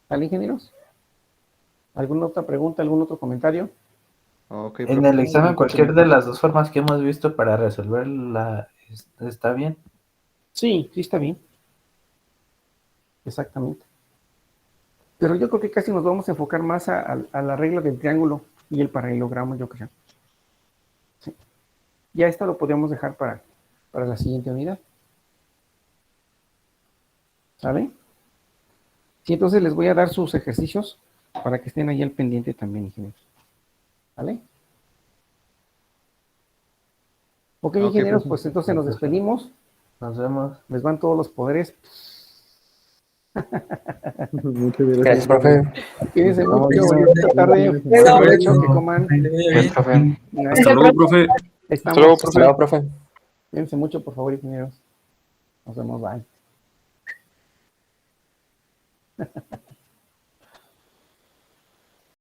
¿Vale, ingenieros? ¿Alguna otra pregunta, algún otro comentario? Ok, En profe. el examen, cualquier de las dos formas que hemos visto para resolverla está bien. Sí, sí está bien. Exactamente. Pero yo creo que casi nos vamos a enfocar más a la regla del triángulo y el paralelogramo, yo creo. Sí. Ya esto lo podríamos dejar para la siguiente unidad. ¿Sale? Sí, entonces les voy a dar sus ejercicios para que estén ahí al pendiente también, ingenieros. ¿Vale? Ok, Ok, ingenieros, profe. pues entonces nos despedimos. Nos vemos. Les van todos los poderes. Muchas Gracias, gracias. profe. Cuídense Vamos, mucho, profe. bonita tarde. Luego. Buen provecho, que coman. Que le vaya Bien, bien. profe. Hasta luego, profe. Estamos. luego, Hasta luego, profe. Cuídense mucho, por favor, ingenieros. Nos vemos, bye.